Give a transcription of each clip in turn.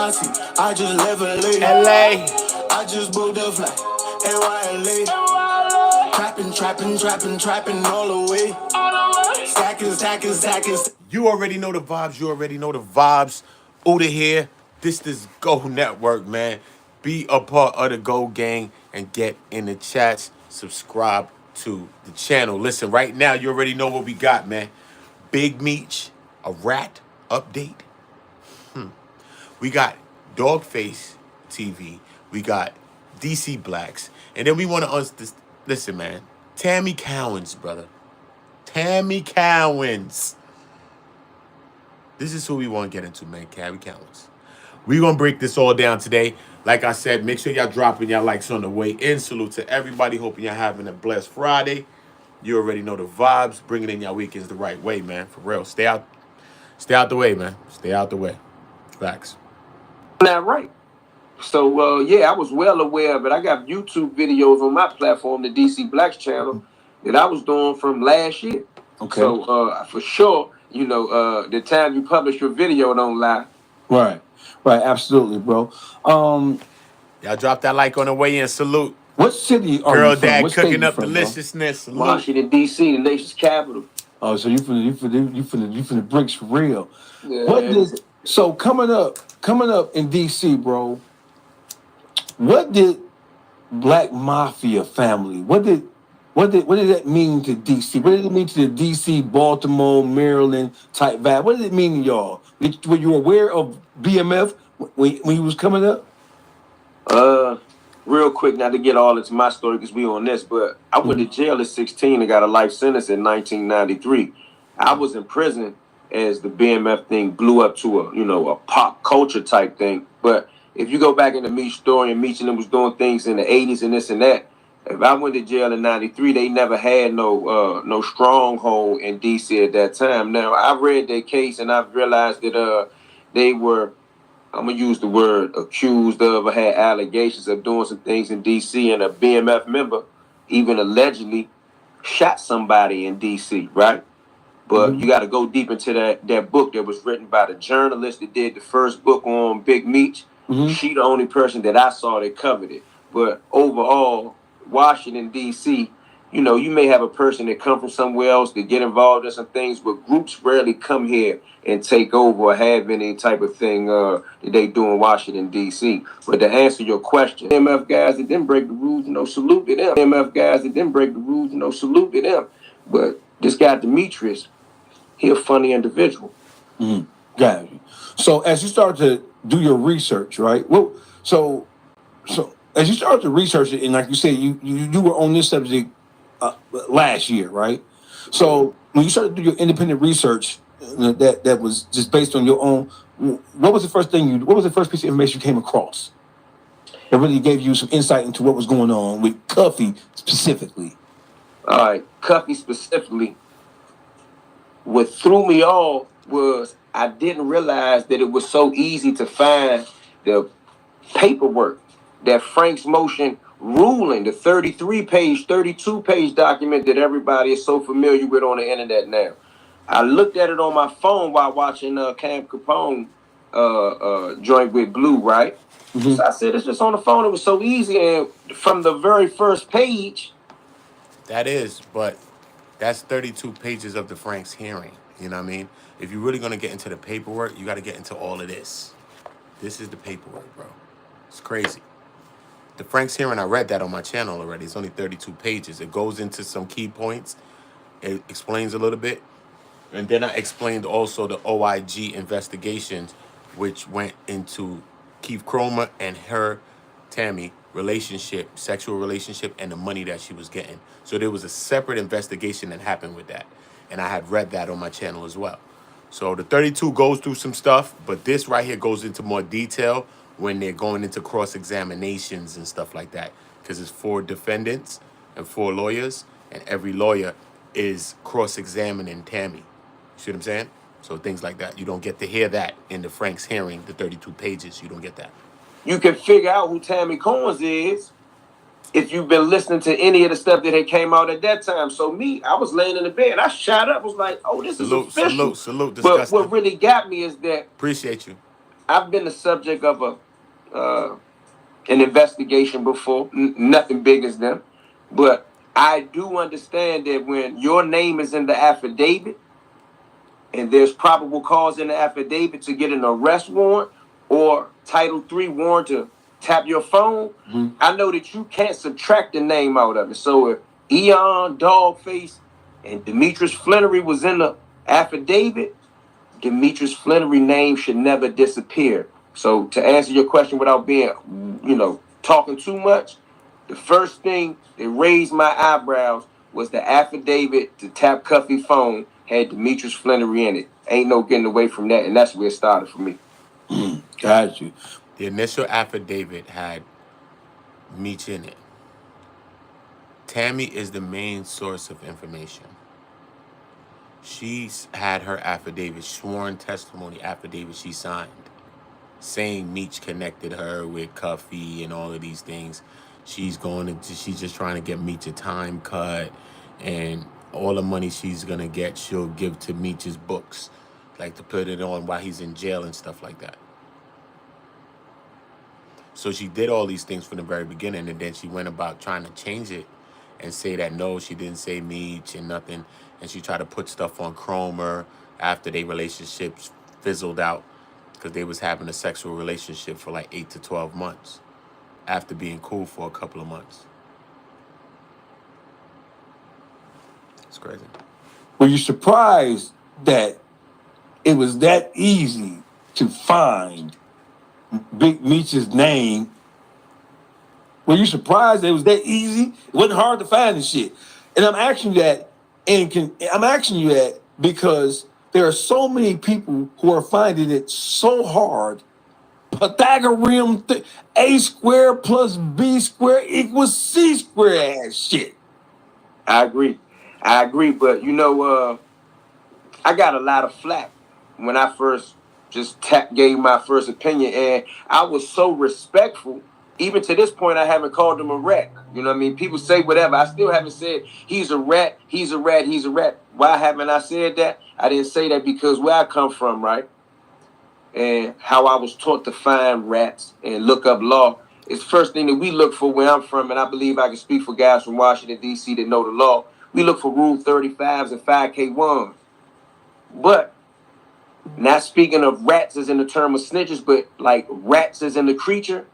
Posse, I just left LA. I just booked a flight. NYLA. Trapping all the way. Stacking. You already know the vibes. Uda here. This is Go Network, man. Be a part of the Go Gang and get in the chats. Subscribe to the channel. Listen, right now, you already know what we got, man. Big Meech, a rat update. We got Dogface TV. We got DC Blacks. And then we want to listen, man. Tammy Cowins, brother. Tammy Cowins. This is who we want to get into, man. Tammy Cowins. We're going to break this all down today. Like I said, make sure y'all dropping y'all likes on the way in. Salute to everybody. Hoping y'all having a blessed Friday. You already know the vibes. Bringing in y'all weekends the right way, man. For real. Stay out the way, man. Stay out the way. Facts. Now, right. So, yeah, I was well aware of it. I got YouTube videos on my platform, the DC Blacks channel, that I was doing from last year. Okay. So, for sure, you know, the time you publish your video don't lie. Right. Absolutely, bro. Y'all drop that like on the way in. Salute. What city are Girl you from? Dad What cooking up from, deliciousness. Salute. Washington, D.C., the nation's capital. Oh, so you from the bricks for real. Yeah. So coming up in D.C., bro, what did Black Mafia family, what did that mean to D.C.? What did it mean to the D.C., Baltimore, Maryland type vibe? What did it mean to y'all? Were you aware of BMF when you was coming up? Real quick, not to get all into my story because we on this, but I went to jail at 16 and got a life sentence in 1993. I was in prison as the BMF thing blew up to a pop culture type thing. But if you go back in the Meech story, and Meech and them was doing things in the 80s and this and that, if I went to jail in 93, they never had no stronghold in D.C. at that time. Now, I read their case and I've realized that they were, I'm going to use the word accused of, or had allegations of doing some things in D.C. and a BMF member even allegedly shot somebody in D.C., right? But you got to go deep into that book that was written by the journalist that did the first book on Big Meech. She the only person that I saw that covered it. But overall, Washington, D.C., you know, you may have a person that come from somewhere else to get involved in some things, but groups rarely come here and take over or have any type of thing that they do in Washington, D.C. But to answer your question, MF guys that didn't break the rules, salute to them. MF guys that didn't break the rules, salute to them. But this guy, Demetrius, he a funny individual. Got you. So as you start to do your research, right? Well, so as you start to research it, and like you said, you were on this subject last year, right? So when you started to do your independent research, that was just based on your own, what was the first piece of information you came across that really gave you some insight into what was going on with CUFFY specifically? All right, CUFFY specifically. What threw me off was I didn't realize that it was so easy to find the paperwork that Frank's motion ruling, the 32-page document that everybody is so familiar with on the internet now. I looked at it on my phone while watching Camp Capone joint with Blue, right? So I said, it's just on the phone. It was so easy. And from the very first page. But that's 32 pages of the Frank's hearing. You know what I mean? If you're really going to get into the paperwork, you got to get into all of this. This is the paperwork, bro. It's crazy. The Frank's hearing, I read that on my channel already. It's only 32 pages. It goes into some key points. It explains a little bit. And then I explained also the OIG investigations, which went into Keith Cromer and her, Tammy, sexual relationship, and the money that she was getting. So there was a separate investigation that happened with that. And I had read that on my channel as well. So the 32 goes through some stuff, but this right here goes into more detail when they're going into cross-examinations and stuff like that. Because it's 4 defendants and 4 lawyers, and every lawyer is cross-examining Tammy. You see what I'm saying? So things like that. You don't get to hear that in the Frank's hearing, the 32 pages. You don't get that. You can figure out who Tammy Cowins is if you've been listening to any of the stuff that had came out at that time. So I was laying in the bed. I shot up. Was like, oh, this is official. Salute. But what really got me is that. Appreciate you. I've been the subject of an investigation before. Nothing big as them, but I do understand that when your name is in the affidavit and there's probable cause in the affidavit to get an arrest warrant or Title III warrant to tap your phone, I know that you can't subtract the name out of it. So if Eon, Dogface, and Demetrius Flannery was in the affidavit, Demetrius Flannery name should never disappear. So to answer your question without being, talking too much, the first thing that raised my eyebrows was the affidavit to tap CUFFY phone had Demetrius Flannery in it. Ain't no getting away from that, and that's where it started for me. Got you. The initial affidavit had Meech in it. Tammy is the main source of information. She's had her affidavit, sworn testimony affidavit she signed, saying Meech connected her with CUFFY and all of these things. She's just trying to get Meech a time cut, and all the money she's gonna get, she'll give to Meech's books, like to put it on while he's in jail and stuff like that. So she did all these things from the very beginning, and then she went about trying to change it and say that no, she didn't say Meech and nothing, and she tried to put stuff on Cromer after their relationships fizzled out because they was having a sexual relationship for like 8 to 12 months after being cool for a couple of months. It's crazy. Were you surprised that it was that easy to find Big Meech's name? Were you surprised that it was that easy? It wasn't hard to find this shit. And I'm asking you that, because there are so many people who are finding it so hard. Pythagorean A squared plus B squared equals C squared ass shit. I agree, but I got a lot of flack when I first just gave my first opinion, and I was so respectful. Even to this point, I haven't called him a rat. You know what I mean? People say whatever. I still haven't said he's a rat, he's a rat, he's a rat. Why haven't I said that? I didn't say that because where I come from, right? And how I was taught to find rats and look up law. It's the first thing that we look for where I'm from, and I believe I can speak for guys from Washington, D.C. that know the law. We look for Rule 35s and 5K1s. But not speaking of rats as in the term of snitches, but like rats as in the creature,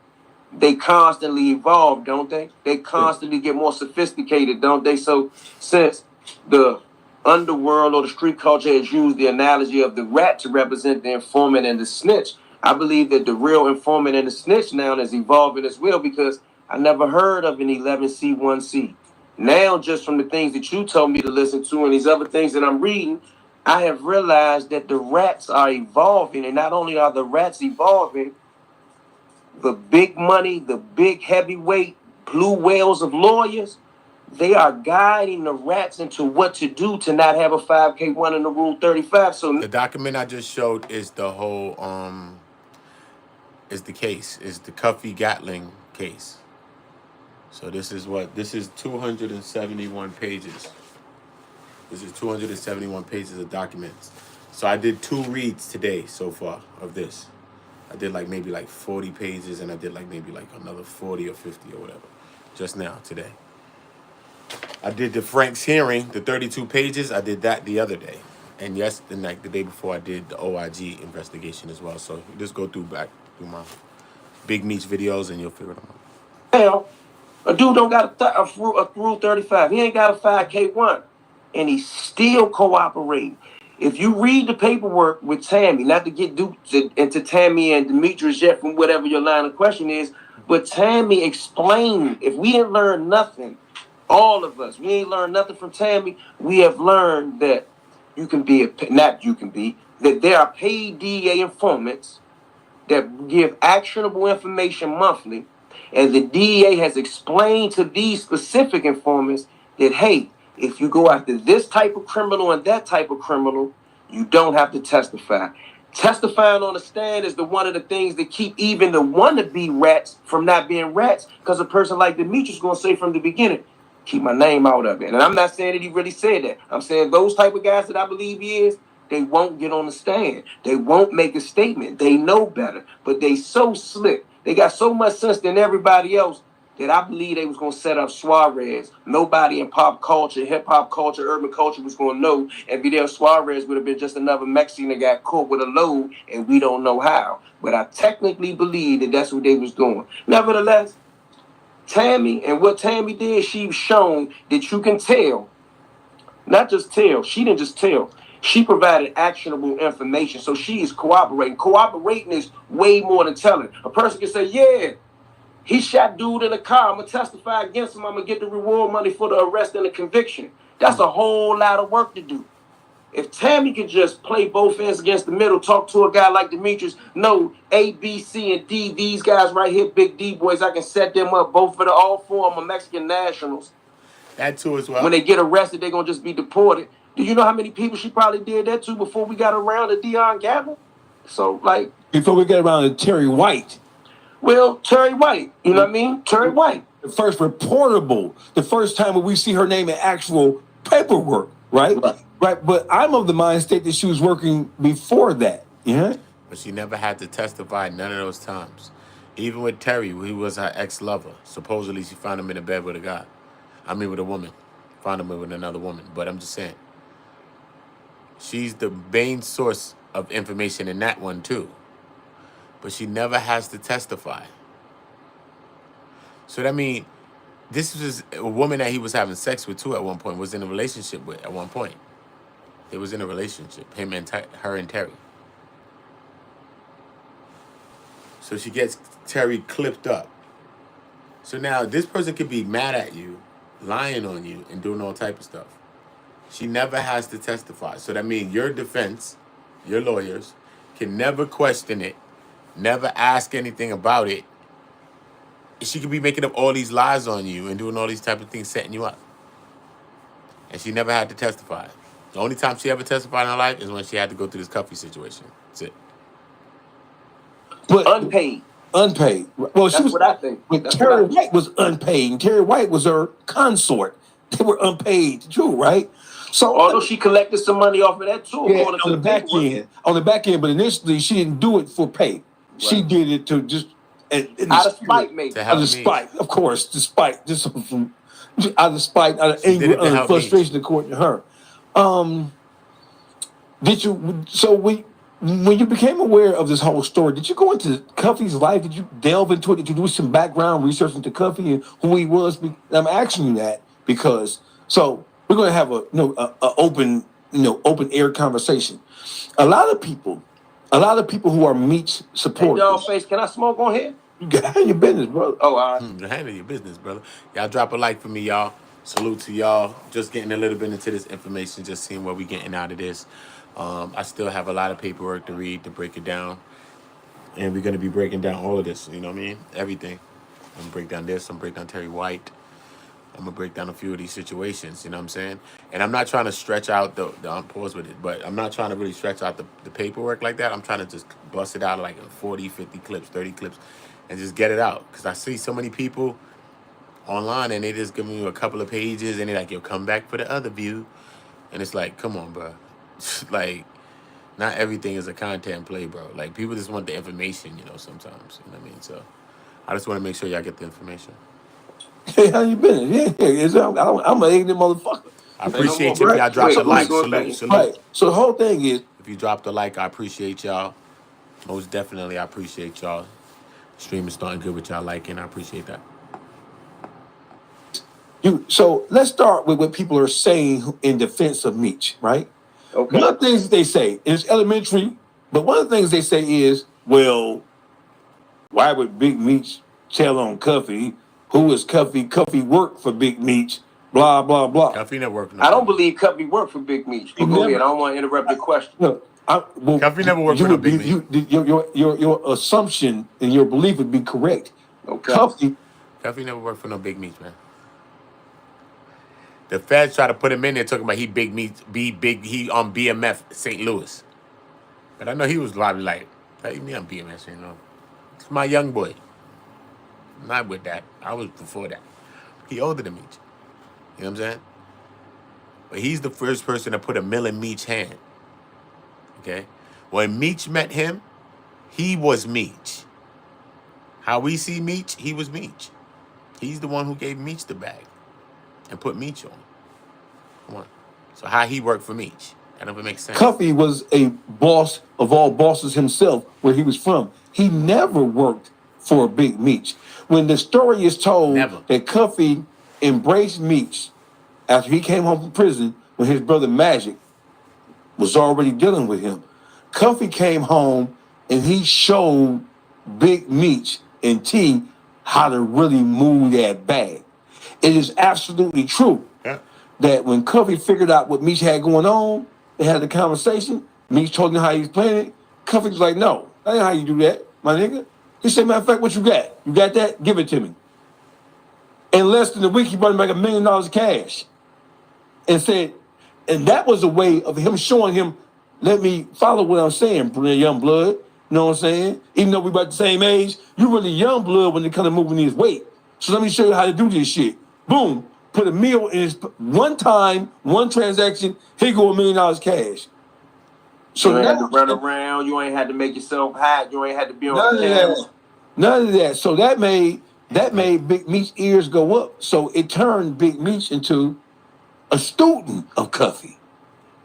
they constantly evolve, don't they? They constantly get more sophisticated, don't they? So since the underworld or the street culture has used the analogy of the rat to represent the informant and the snitch, I believe that the real informant and the snitch now is evolving as well, because I never heard of an 11C1C. Now, just from the things that you told me to listen to and these other things that I'm reading, I have realized that the rats are evolving, and not only are the rats evolving, the big money, the big heavyweight blue whales of lawyers, they are guiding the rats into what to do to not have a 5K1 in the Rule 35. So the document I just showed is the whole is the case, is the CUFFY Gatling case. So this is 271 pages. This is 271 pages of documents. So I did 2 reads today so far of this. I did maybe 40 pages, and I did maybe another 40 or 50 or whatever just now today. I did the Frank's hearing, the 32 pages. I did that the other day, and the day before I did the OIG investigation as well. So just go through my Big Meech videos, and you'll figure them out. Hell, a dude don't got a Rule 35. He ain't got a 5K1, and he's still cooperating. If you read the paperwork with Tammy, not to get into Tammy and Demetrius yet from whatever your line of question is, but Tammy explained, if we didn't learn nothing, all of us, we ain't learned nothing from Tammy, we have learned that that there are paid DEA informants that give actionable information monthly, and the DEA has explained to these specific informants that, hey, if you go after this type of criminal and that type of criminal, you don't have to testify. Testifying on the stand is one of the things that keep even the wannabe rats from not being rats, because a person like Demetrius is going to say from the beginning, keep my name out of it. And I'm not saying that he really said that. I'm saying those type of guys that I believe he is, They won't get on the stand. They won't make a statement. They know better, but they so slick. They got so much sense than everybody else that I believe they was going to set up SUAREZ. Nobody in pop culture, hip-hop culture, urban culture was going to know. And Fidel SUAREZ would have been just another Mexican that got caught with a load, and we don't know how. But I technically believe that that's what they was doing. Nevertheless, Tammy, and what Tammy did, she's shown that you can tell. Not just tell. She didn't just tell. She provided actionable information. So she is cooperating. Cooperating is way more than telling. A person can say, yeah, he shot dude in the car. I'm going to testify against him. I'm going to get the reward money for the arrest and the conviction. That's a whole lot of work to do. If Tammy could just play both ends against the middle, talk to a guy like Demetrius, no, A, B, C, and D, these guys right here, big D boys, I can set them up both for all four of them Mexican nationals. That too as well. When they get arrested, they're going to just be deported. Do you know how many people she probably did that to before we got around to DIONNE Gatling? So, like... Before we get around to Terry White. Well, Terry White, you know what I mean? Terry White. The first reportable, the first time when we see her name in actual paperwork, right? Right. But I'm of the mind state that she was working before that. Yeah. But she never had to testify none of those times. Even with Terry, he was her ex-lover. Supposedly, she found him in a bed with a guy. I mean, with a woman. Found him with another woman. But I'm just saying. She's the main source of information in that one, too. But she never has to testify. So that means this was a woman that he was having sex with, too, at one point. Was in a relationship with at one point. They was in a relationship. Him and her and Terry. So she gets Terry clipped up. So now this person could be mad at you, lying on you, and doing all type of stuff. She never has to testify. So that means your defense, your lawyers, can never question it, never ask anything about it. She could be making up all these lies on you and doing all these type of things, setting you up. And she never had to testify. The only time she ever testified in her life is when she had to go through this CUFFY situation. That's it. But unpaid. Unpaid. Well, that's what I think. But Terry White was unpaid, and Terry White was her consort. They were unpaid too, right? So although she collected some money off of that too, yeah, on the back end. On the back end, but initially she didn't do it for pay. Right. She did it to just out of spite, maybe. Out of spite, of course, despite just out of spite, out of anger, out of frustration, according to her. Did you? So when you became aware of this whole story, did you go into CUFFY's life? Did you delve into it? Did you do some background research into CUFFY and who he was? I'm asking you that because we're going to have a open air conversation. A lot of people who are Meech supporters. Hey, dog face, can I smoke on here? You can handle your business, brother. Oh, all right. Handle your business, brother. Y'all drop a like for me, y'all. Salute to y'all. Just getting a little bit into this information, just seeing what we getting out of this. I still have a lot of paperwork to read, to break it down. And we're going to be breaking down all of this, you know what I mean? Everything. I'm going to break down this. I'm going to break down Terry White. I'm going to break down a few of these situations, you know what I'm saying? And I'm not trying to stretch out I'm paused with it, but I'm not trying to really stretch out the paperwork like that. I'm trying to just bust it out like 40, 50 clips, 30 clips, and just get it out. Because I see so many people online, and they just give me a couple of pages, and they're like, yo, come back for the other view. And it's like, come on, bro. Like, not everything is a content play, bro. Like, people just want the information, sometimes. You know what I mean? So I just want to make sure y'all get the information. Hey, how you been? Yeah. I'm an ignorant motherfucker. I appreciate you if y'all drop the like. Salute. Right. So the whole thing is, if you drop the like, I appreciate y'all. Most definitely, I appreciate y'all. Stream is starting good with y'all liking. I appreciate that. So let's start with what people are saying in defense of Meech, right? Okay. One of the things they say is elementary, but one of the things they say is, well, why would Big Meech tell on CUFFY? Who is CUFFY? CUFFY worked for Big Meech. Blah blah blah. CUFFY never worked. I don't believe CUFFY worked for Big Meech. Go ahead. I don't want to interrupt your question. CUFFY never worked for no Big Meech. Your assumption and your belief would be correct. Okay. CUFFY never worked for no Big Meech, man. The feds try to put him in there talking about he Big Meech, he on BMF St. Louis. But I know he was probably like, hey, me on BMF, It's my young boy. Not with that. I was before that. He older than Meech. You know what I'm saying? But he's the first person to put a mill in Meech's hand. Okay? When Meech met him, he was Meech. How we see Meech, he was Meech. He's the one who gave Meech the bag and put Meech on. Come on. So how he worked for Meech? That never makes sense. Cuffy was a boss of all bosses himself where he was from. He never worked for Big Meech. When the story is told that Cuffy embraced Meech after he came home from prison when his brother Magic was already dealing with him, Cuffy came home and he showed Big Meech and T how to really move that bag. It is absolutely true that when Cuffy figured out what Meech had going on, they had the conversation. Meech told him how he was playing it. Cuffy was like, no, that ain't how you do that, my nigga. He said, matter of fact, what you got? You got that? Give it to me. In less than a week, he brought him back $1 million cash. And said, and that was a way of him showing him, let me follow what I'm saying, young blood. You know what I'm saying? Even though we about the same age, you really young blood when it comes to moving his weight. So let me show you how to do this shit. Boom. Put a meal in his one time, one transaction, he go $1 million cash. So you ain't had to run around, you ain't had to make yourself hot, you ain't had to be on the camera. None of that. So that made Big Meech's ears go up. So it turned Big Meech into a student of Cuffy.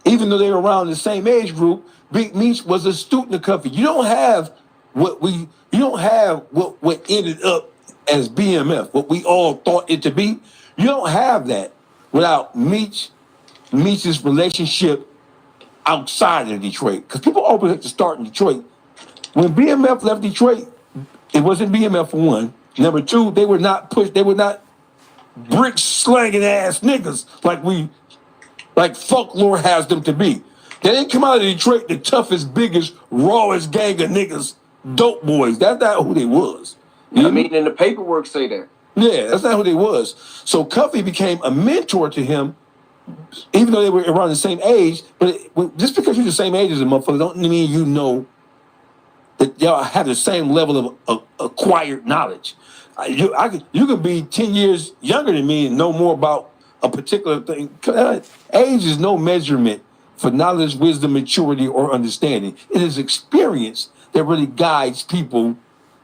Even though they were around the same age group, Big Meech was a student of Cuffy. You don't have what ended up as BMF, what we all thought it to be. You don't have that without Meech's relationship outside of Detroit. Because people always have to start in Detroit. When BMF left Detroit, it wasn't BMF for one. Number two, they were not brick slanging ass niggas like folklore has them to be. They didn't come out of Detroit the toughest, biggest, rawest gang of niggas, dope boys. That's not who they was. I mean, and the paperwork say that. Yeah, that's not who they was. So Cuffy became a mentor to him, even though they were around the same age. But just because you're the same age as a motherfucker don't mean you know that y'all have the same level of acquired knowledge. You could be 10 years younger than me and know more about a particular thing. Age is no measurement for knowledge, wisdom, maturity, or understanding. It is experience that really guides people,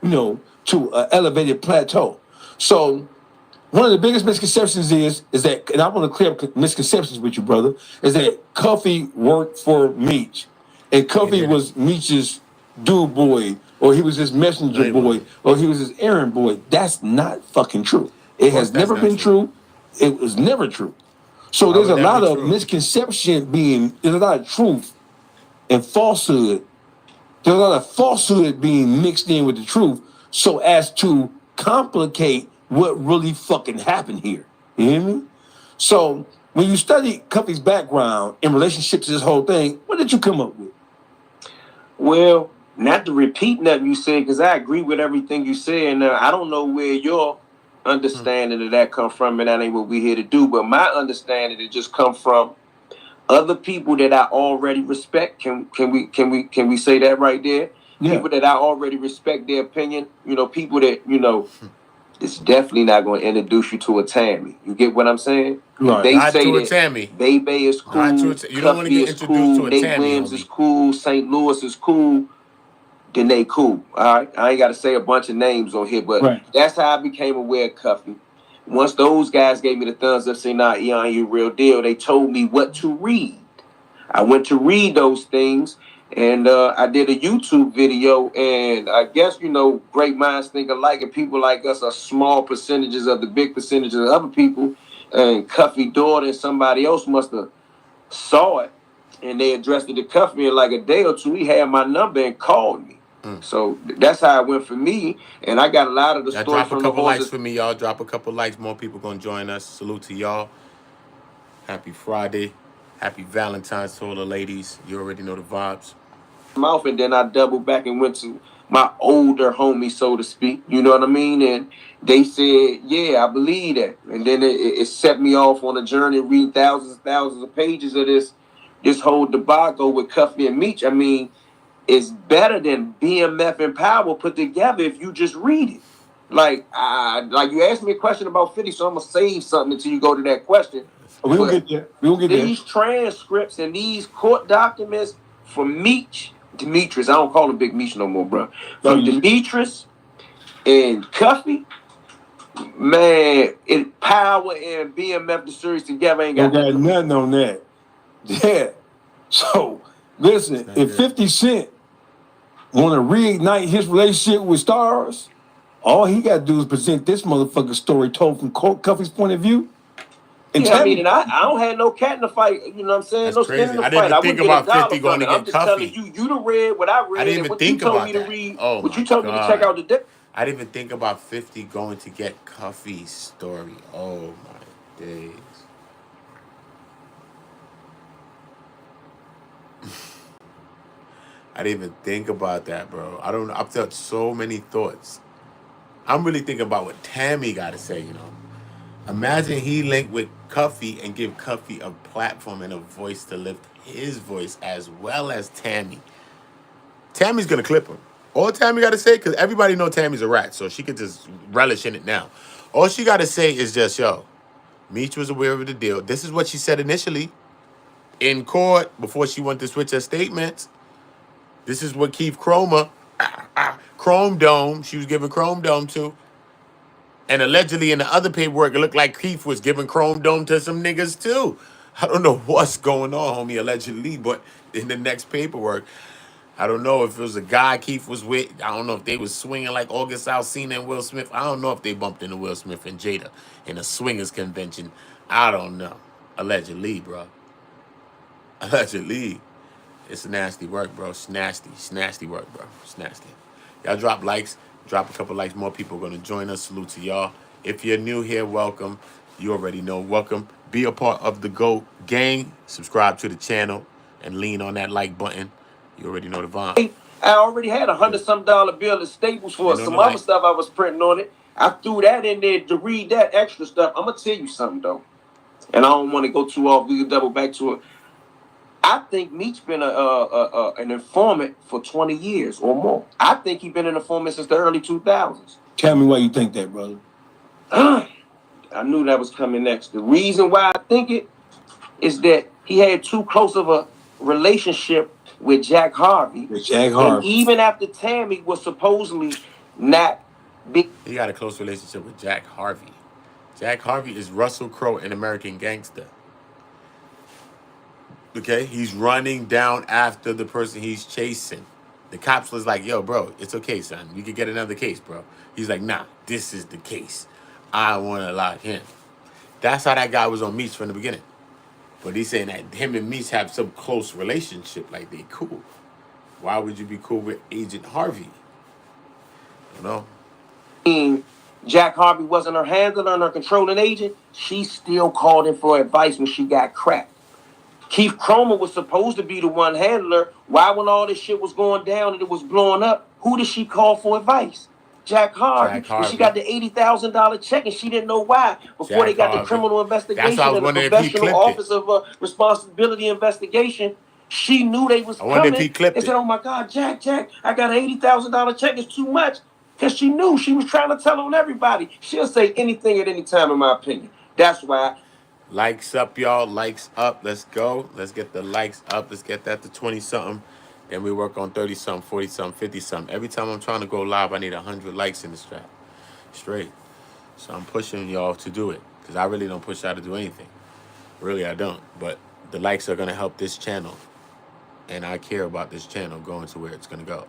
to an elevated plateau. So one of the biggest misconceptions is that, and I want to clear up misconceptions with you, brother, is that Cuffy worked for Meech. And Cuffy was Meech's dude boy, or he was his messenger boy, or he was his errand boy. That's not fucking true. It has never been true. It was never true. So there's a lot of misconception there's a lot of truth and falsehood. There's a lot of falsehood being mixed in with the truth so as to complicate what really fucking happened here. You hear me? So when you study Cuffy's background in relationship to this whole thing, what did you come up with? Well, not to repeat nothing you said, because I agree with everything you said, and I don't know where your understanding of that come from, and that ain't what we're here to do. But my understanding it just come from other people that I already respect. Can we say that right there? Yeah. People that I already respect their opinion. People that it's definitely not going to introduce you to a Tammy. You get what I'm saying? Right. They not say to that a Tammy. Baby is cool. You don't want to get introduced to a Nate Tammy. Williams is cool. St. Louis is cool. Then they cool. All right. I ain't got to say a bunch of names on here, but that's how I became aware of Cuffy. Once those guys gave me the thumbs up, saying, "Nah, Eon, you real deal," they told me what to read. I went to read those things. And I did a YouTube video, and I guess, great minds think alike, and people like us are small percentages of the big percentages of other people. And Cuffy daughter and somebody else must have saw it, and they addressed it to Cuffy in like a day or two. He had my number and called me. So that's how it went for me, and I got a lot of the stories drop from a couple the likes for me, y'all. Drop a couple likes. More people gonna join us. Salute to y'all. Happy Friday. Happy Valentine's to all the ladies. You already know the vibes. Mouth, and then I doubled back and went to my older homie, so to speak. You know what I mean? And they said, "Yeah, I believe that." And then it set me off on a journey, reading thousands and thousands of pages of this whole debacle with Cuffy and Meech. I mean, it's better than BMF and Power put together if you just read it. Like you asked me a question about 50, so I'm gonna save something until you go to that question. We will get there. These transcripts and these court documents from Meech, Demetrius, I don't call him Big Meech no more, bro. Oh, From you- Demetrius and Cuffy, man, Power and BMF the series together ain't Don't got got nothing on that. Yeah. So listen, not if good. 50 Cent want to reignite his relationship with stars, all he got to do is present this motherfucking story told from Cuffy's point of view. And Yeah, I tell mean, me, and I don't have no cat in the fight. You know what I'm saying? That's No skin in crazy. the I didn't fight. even I think wouldn't get a about dollar 50 from going it. to I'm get just telling Cuffy. you done read what I I read didn't and even what you think told about me to that. read. Oh What my you told me to check God. out today. I didn't even think about 50 going to get Cuffy's story. Oh my days. I didn't even think about that, bro. I don't know. I've felt so many thoughts. I'm really thinking about what Tammy got to say, you know. Imagine he linked with Cuffy and give Cuffy a platform and a voice to lift his voice as well as Tammy. Tammy's going to clip him. All Tammy got to say, because everybody know Tammy's a rat, so she could just relish in it now. All she got to say is just, yo, Meech was aware of the deal. This is what she said initially in court before she went to switch her statements. This is what Keith Cromer, Chrome Dome, she was giving Chrome Dome to. And allegedly in the other paperwork, it looked like Keith was giving Chrome Dome to some niggas too. I don't know what's going on, homie, allegedly, but in the next paperwork, I don't know if it was a guy Keith was with. I don't know if they was swinging like August Alsina and Will Smith. I don't know if they bumped into Will Smith and Jada in a swingers convention. I don't know. Allegedly, bro. Allegedly. It's nasty work, bro. It's nasty. It's nasty work, bro. It's nasty. Y'all drop likes. Drop a couple likes. More people are going to join us. Salute to y'all. If you're new here, welcome. You already know. Welcome. Be a part of the GOAT gang. Subscribe to the channel and lean on that like button. You already know the vibe. I already had $100-some bill at Staples for Lean on some the other like. stuff I was printing on it. I threw that in there to read that extra stuff. I'm going to tell you something, though. And I don't want to go too off. We can double back to it. I think Meech been an informant for 20 years or more. I think he been an informant since the early 2000s. tell me why you think that, brother. I knew that was coming next. The reason why I think it is that he had too close of a relationship with Jack Harvey. With Jack And Harvey. even after Tammy was supposedly not big. He got a close relationship with Jack Harvey. Jack Harvey is Russell Crowe in American Gangster. Okay? He's running down after the person he's chasing. The cops was like, yo, bro, it's okay, son. You could get another case, bro. He's like, nah, this is the case. I want to lock him. That's how that guy was on Meech from the beginning. But he's saying that him and Meech have some close relationship. Like, they cool. Why would you be cool with Agent Harvey? You know? Jack Harvey wasn't her handler and her controlling agent. She still called him for advice when she got cracked. Keith Cromer was supposed to be the one handler. Why, when all this shit was going down and it was blowing up, who did she call for advice? Jack Harvey. Jack Harvey. And she got the $80,000 check, and she didn't know why. Before Jack they got the Harvey. criminal That's investigation why I was and the wondering if he professional clipped it. office of responsibility investigation, she knew they was I wonder if coming. he clipped and said, it. "Oh my God, Jack, I got an $80,000 check. It's too much." Because she knew she was trying to tell on everybody. She'll say anything at any time, in my opinion. That's why. Likes up, y'all. Likes up. Let's go. Let's get the likes up. Let's get that to 20-something. Then we work on 30-something, 40-something, 50-something. Every time I'm trying to go live, I need 100 likes in the strap. Straight. So I'm pushing y'all to do it. Because I really don't push y'all to do anything. Really, I don't. But the likes are going to help this channel. And I care about this channel going to where it's going to go.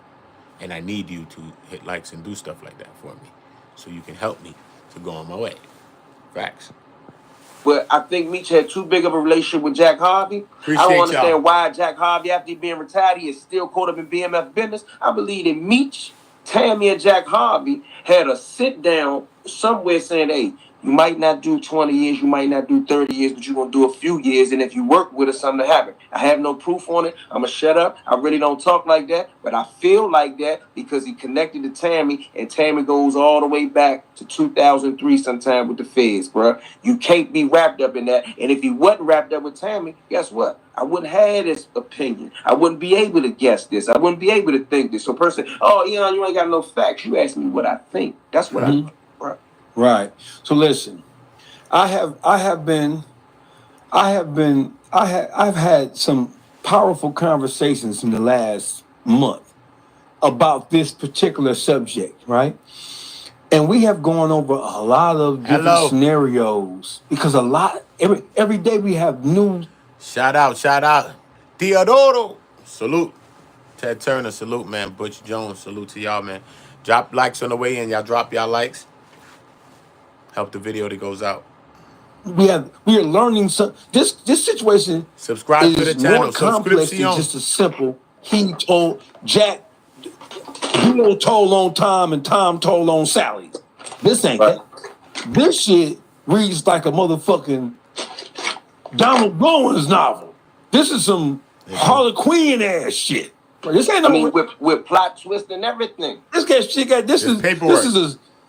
And I need you to hit likes and do stuff like that for me. So you can help me to go on my way. Facts. But I think Meech had too big of a relationship with Jack Harvey. Appreciate I don't y'all. understand why Jack Harvey, after he being retired, he is still caught up in BMF business. I believe that Meech, Tammy, and Jack Harvey had a sit down somewhere saying, "Hey, you might not do 20 years, you might not do 30 years, but you're going to do a few years. And if you work with us, something to happen." I have no proof on it. I'm going to shut up. I really don't talk like that. But I feel like that because he connected to Tammy. And Tammy goes all the way back to 2003 sometime with the feds, bro. You can't be wrapped up in that. And if he wasn't wrapped up with Tammy, guess what? I wouldn't have this opinion. I wouldn't be able to guess this. I wouldn't be able to think this. So person, oh, you ain't got no facts. You ask me what I think. That's what I think, bro. Right. So listen, I've had some powerful conversations in the last month about this particular subject, right? And we have gone over a lot of different scenarios because every day we have new. Shout out. Teodoro. Salute. Ted Turner, salute, man. Butch Jones, salute to y'all, man. Drop likes on the way in. Y'all drop y'all likes. Help the video that goes out. We are learning some. This situation Subscribe to the is channel. more complex than Subscription. just a simple. He told Jack, Duo told on Tom, and Tom told on Sally. This ain't that. This shit reads like a motherfucking Donald Goins novel. This is some Harlequin ass shit. This ain't no. With plot twist and everything. This guy shit got this is paperwork.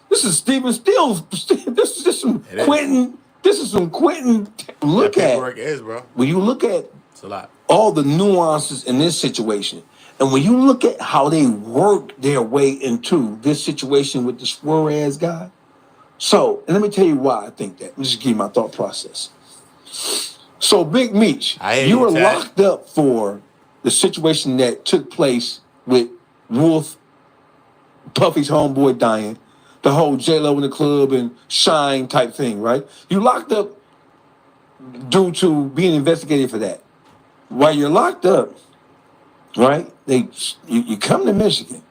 This is Stephen Stills. This is some Quentin. This is some Quentin. Look at paperwork is, bro. When you look at it's a lot. All the nuances in this situation, and when you look at how they worked their way into this situation with the SUAREZ guy. So, and let me tell you why I think that. Let me just give you my thought process. So, Big Meech, you were locked up for the situation that took place with Wolf, Puffy's homeboy dying, the whole J-Lo in the club and Shine type thing, right? You locked up due to being investigated for that. While you're locked up, right, you come to Michigan.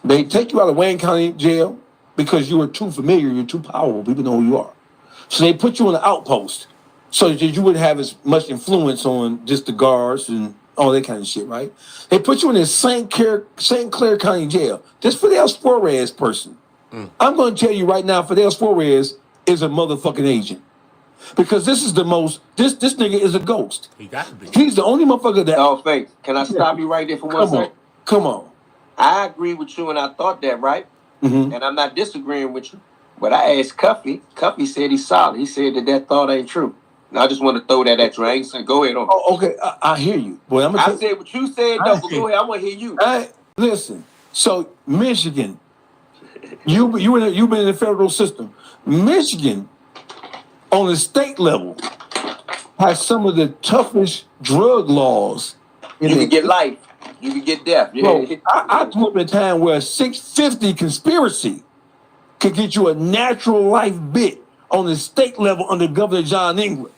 They take you out of Wayne County Jail because you were too familiar, you're too powerful, people know who you are. So they put you on the outpost so that you wouldn't have as much influence on just the guards and all that kind of shit, right? They put you in this St. Clair County Jail. This FIDEL SUAREZ person. I'm going to tell you right now, FIDEL SUAREZ is a motherfucking agent. Because this is the most, this nigga is a ghost. He got to be. He's the only motherfucker that... Oh, Faith, can I stop you right there for 1 second? Come on. I agree with you, and I thought that, right? Mm-hmm. And I'm not disagreeing with you. But I asked Cuffy. Cuffy said he's solid. He said that thought ain't true. And I just want to throw that at you. I ain't saying go ahead on. Oh, okay. I hear you. Boy, I said what you said, though, but go ahead. I want to hear you. Listen. So, Michigan, you've been in the federal system. Michigan, on the state level, has some of the toughest drug laws. You can get life. You can get death. Yeah. Bro, I grew up in a time where a 650 conspiracy could get you a natural life bit on the state level under Governor John England.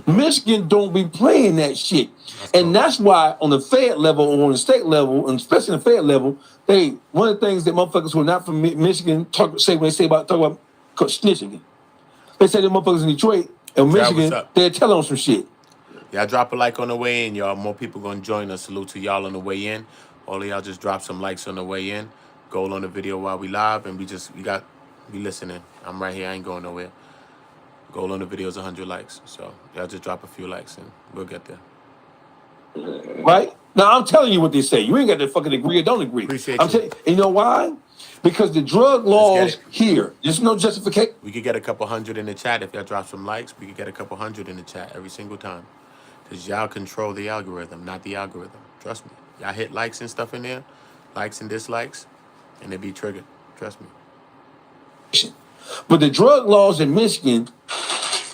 Michigan don't be playing that shit. And that's why on the Fed level or on the state level, and especially the Fed level, one of the things that motherfuckers who are not from Michigan talk about snitching. They say the motherfuckers in Detroit and Michigan, they're telling them some shit. Y'all drop a like on the way in, y'all. More people gonna join us. Salute to y'all on the way in. All of y'all just drop some likes on the way in. Goal on the video while we live, and we listening. I'm right here. I ain't going nowhere. Goal on the video is 100 likes. So y'all just drop a few likes, and we'll get there. Right? Now, I'm telling you what they say. You ain't got to fucking agree or don't agree. Appreciate you. And you know why? Because the drug laws here, there's no justification. We could get a couple hundred in the chat if y'all drop some likes. We could get a couple hundred in the chat every single time. Because y'all control the algorithm, not the algorithm. Trust me. Y'all hit likes and stuff in there, likes and dislikes, and they be triggered. Trust me. But the drug laws in Michigan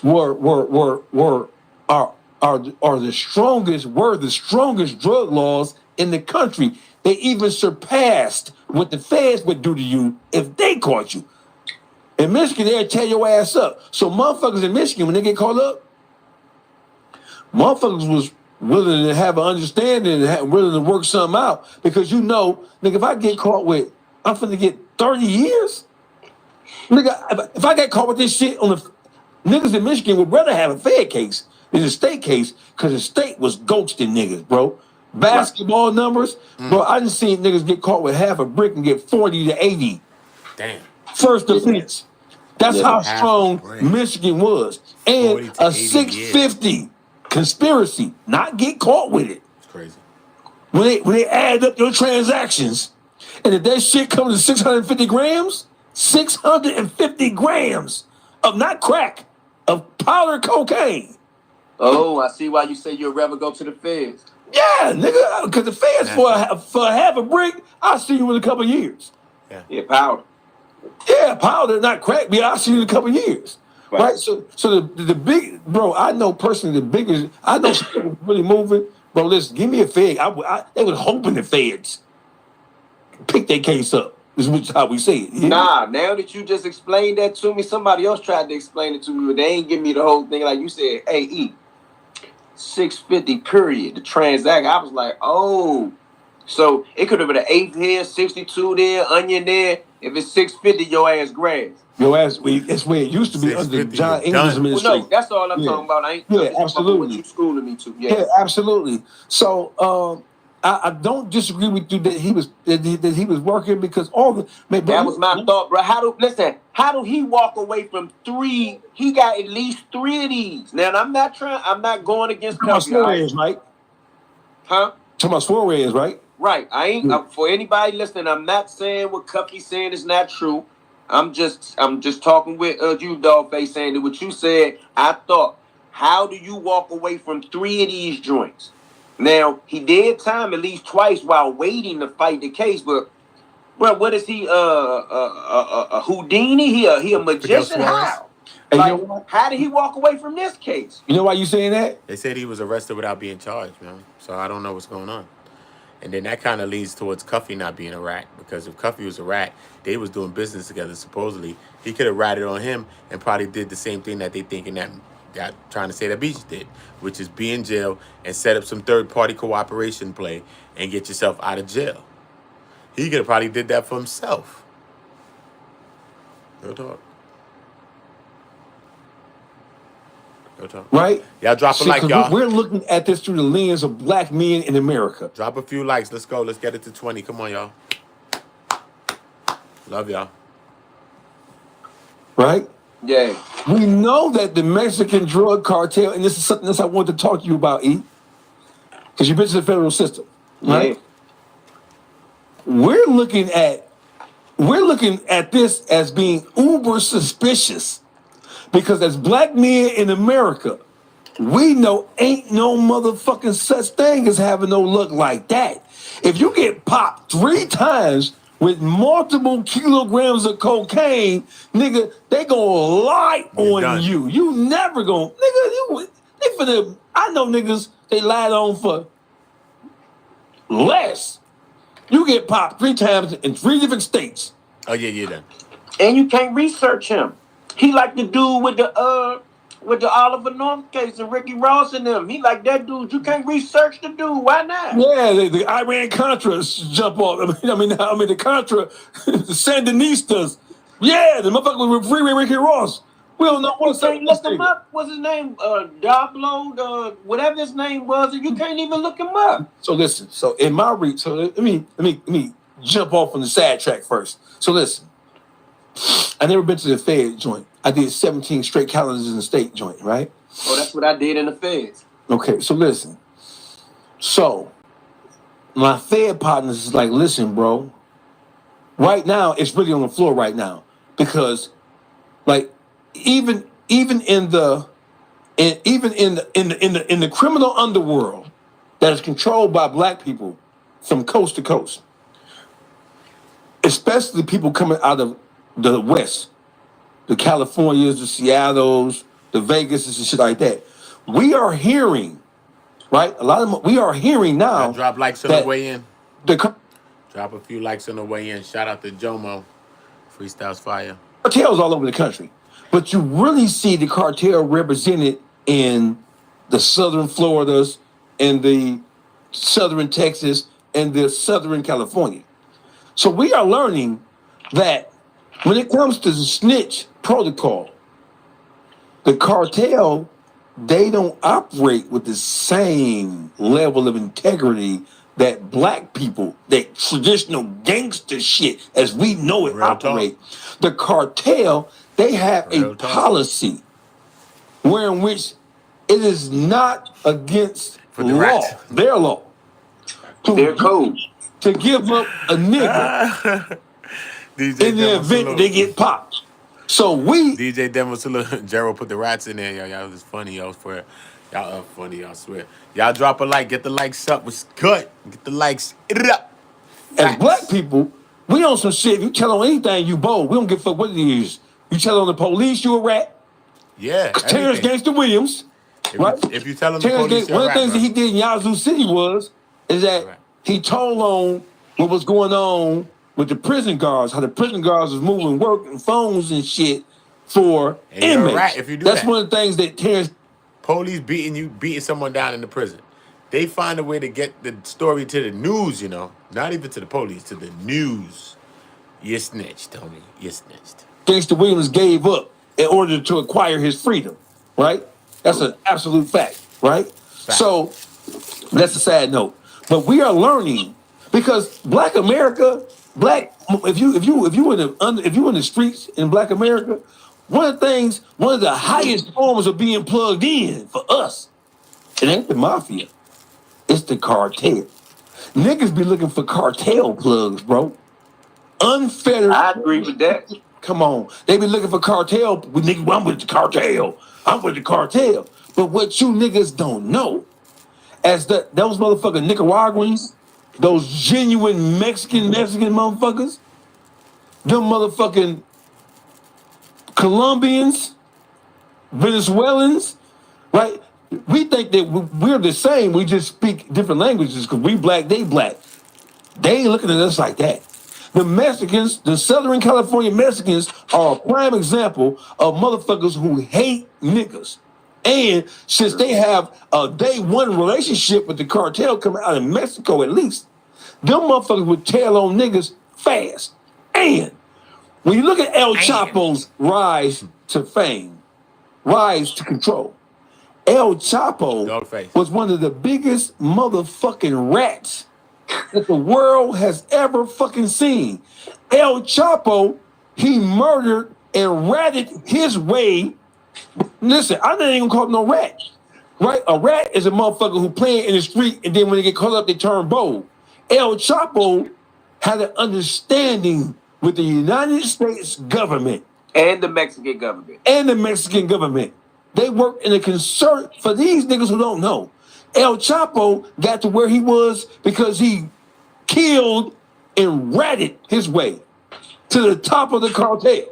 were the strongest drug laws in the country. They even surpassed what the feds would do to you if they caught you. In Michigan, they'll tear your ass up. So motherfuckers in Michigan, when they get caught up, motherfuckers was willing to have an understanding and willing to work something out. Because nigga, if I get caught with, I'm finna get 30 years. Nigga, if I got caught with this shit on the niggas in Michigan would rather have a Fed case than a state case because the state was ghosting niggas, bro. Basketball numbers, bro. I done seen niggas get caught with half a brick and get 40 to 80. Damn. First offense. That's how strong Michigan was. And a 650 conspiracy, not get caught with it. It's crazy. When they add up your transactions, and if that shit comes to 650 grams, 650 grams of not crack, of powder cocaine. Oh, I see why you say you'll rather go to the feds. Yeah, nigga, because the feds for half a brick, I'll see you in a couple of years. Yeah, powder. Yeah, powder, not crack, but I'll see you in a couple of years. Right? So the big, bro, I know personally the biggest, I know really moving Bro, listen, give me a Fed. They was hoping the Feds pick their case up. This is how we say it. Yeah? Nah, now that you just explained that to me, somebody else tried to explain it to me, but they ain't give me the whole thing. Like you said, hey, E, 650 period, the transaction. I was like, oh. So it could have been an 8 here, 62 there, onion there. If it's 650, your ass grass. Your ass, that's where it used to be under John English administration. Well, no, that's all I'm talking about. I ain't absolutely. What you schooling me to. Yeah, absolutely. So I don't disagree with you that he was working because all the man, that was my thought, bro. How do he walk away from 3? He got at least 3 of these. Now I'm not going against SUAREZ, right? Huh? Talking about SUAREZ, right? Right. I ain't for anybody listening. I'm not saying what Cuffy's saying is not true. I'm just talking with you, Dogface, saying that what you said. I thought, how do you walk away from 3 of these joints? Now he did time at least twice while waiting to fight the case, but bro, what is he? A Houdini? He a magician? How? Like, how did he walk away from this case? You know why you saying that? They said he was arrested without being charged, man. So I don't know what's going on. And then that kind of leads towards Cuffy not being a rat, because if Cuffy was a rat, they was doing business together. Supposedly, he could have ratted on him and probably did the same thing that they thinking that trying to say that Meech did, which is be in jail and set up some third-party cooperation play and get yourself out of jail. He could have probably did that for himself. Real talk. Right? Y'all drop a like, y'all. We're looking at this through the lens of black men in America. Drop a few likes. Let's go. Let's get it to 20. Come on, y'all. Love y'all. Right? Yeah. We know that the Mexican drug cartel, and this is something else I wanted to talk to you about, E, because you've been to the federal system, right? Yeah. We're looking at this as being uber suspicious. Because as black men in America, we know ain't no motherfucking such thing as having no luck like that. If you get popped 3 times with multiple kilograms of cocaine, nigga, they gonna lie on you. You never gonna, nigga, I know niggas, they lied on for less. You get popped 3 times in 3 different states. Oh, yeah, then. And you can't research him. He like the dude with the Oliver North case and Ricky Ross and them. He like that dude. You can't research the dude. Why not? Yeah, the Iran Contras jump off. I mean the Contra, the Sandinistas. Yeah, the motherfucker with Free Ricky Ross. We don't know what's saying. Look him up. What's his name? Dablo, whatever his name was. You can't even look him up. So listen. So in my read, so let me jump off on the side track first. So listen. I never been to the Fed joint. I did 17 straight calendars in the state joint, right? Oh, that's what I did in the Feds. Okay, so listen. So my Fed partners is like, listen, bro. Right now, it's really on the floor right now because, like, even in the criminal underworld that is controlled by black people from coast to coast, especially people coming out of the West, the Californias, the Seattles, the Vegases, and shit like that. We are hearing, right? We are hearing now. Drop likes on the way in. Drop a few likes on the way in. Shout out to Jomo. Freestyle's fire. Cartels all over the country. But you really see the cartel represented in the southern Floridas and the southern Texas and the southern California. So we are learning that when it comes to the snitch protocol, the cartel, they don't operate with the same level of integrity that black people, that traditional gangster shit as we know it operate. The cartel, they have a policy in which it is not against law, their law, their code, to give up a nigga in the event they get popped. So DJ Demo Salute, Gerald put the rats in there, y'all. It's funny, y'all. Y'all are funny, y'all swear. Y'all drop a like, get the likes up. What's good? Get the likes up. As black people, we on some shit. You tell on anything, you bold. We don't give a fuck what it is. You tell on the police, you a rat. Yeah. Terrence Gangster Williams. right? If you tell him the Terrence police, Davis, one of the things that he did in Yazoo City is that Right. he told on what was going on with the prison guards, how the prison guards was moving work and phones and shit for And you're a inmates. rat if you do That's that. one of the things that Terrence. Police beating someone down in the prison. They find a way to get the story to the news, you know. Not even to the police, to the news. You snitched, homie. You snitched. Gangster Williams gave up in order to acquire his freedom, right? That's an absolute fact, right? So that's a sad note. But we are learning because Black America, if you in the streets in Black America, one of the highest forms of being plugged in for us, it ain't the mafia, it's the cartel. Niggas be looking for cartel plugs, bro. Unfettered. I agree with that. Come on. They be looking for cartel. Nigga, I'm with the cartel. I'm with the cartel. But what you niggas don't know, as those motherfucking Nicaraguans, those genuine Mexican motherfuckers, them motherfucking Colombians, Venezuelans, right? We think that we're the same. We just speak different languages because we black, they black. They ain't looking at us like that. The Mexicans, the Southern California Mexicans are a prime example of motherfuckers who hate niggas. And since they have a day one relationship with the cartel coming out of Mexico at least, them motherfuckers would tail on niggas fast. And when you look at El Chapo's rise to fame, rise to control, El Chapo was one of the biggest motherfucking rats that the world has ever fucking seen. El Chapo, he murdered and ratted his way. Listen, I didn't even call him no rat, right? A rat is a motherfucker who playing in the street and then when they get caught up, they turn bold. El Chapo had an understanding with the United States government. And the Mexican government. They worked in a concert for these niggas who don't know. El Chapo got to where he was because he killed and ratted his way to the top of the cartel.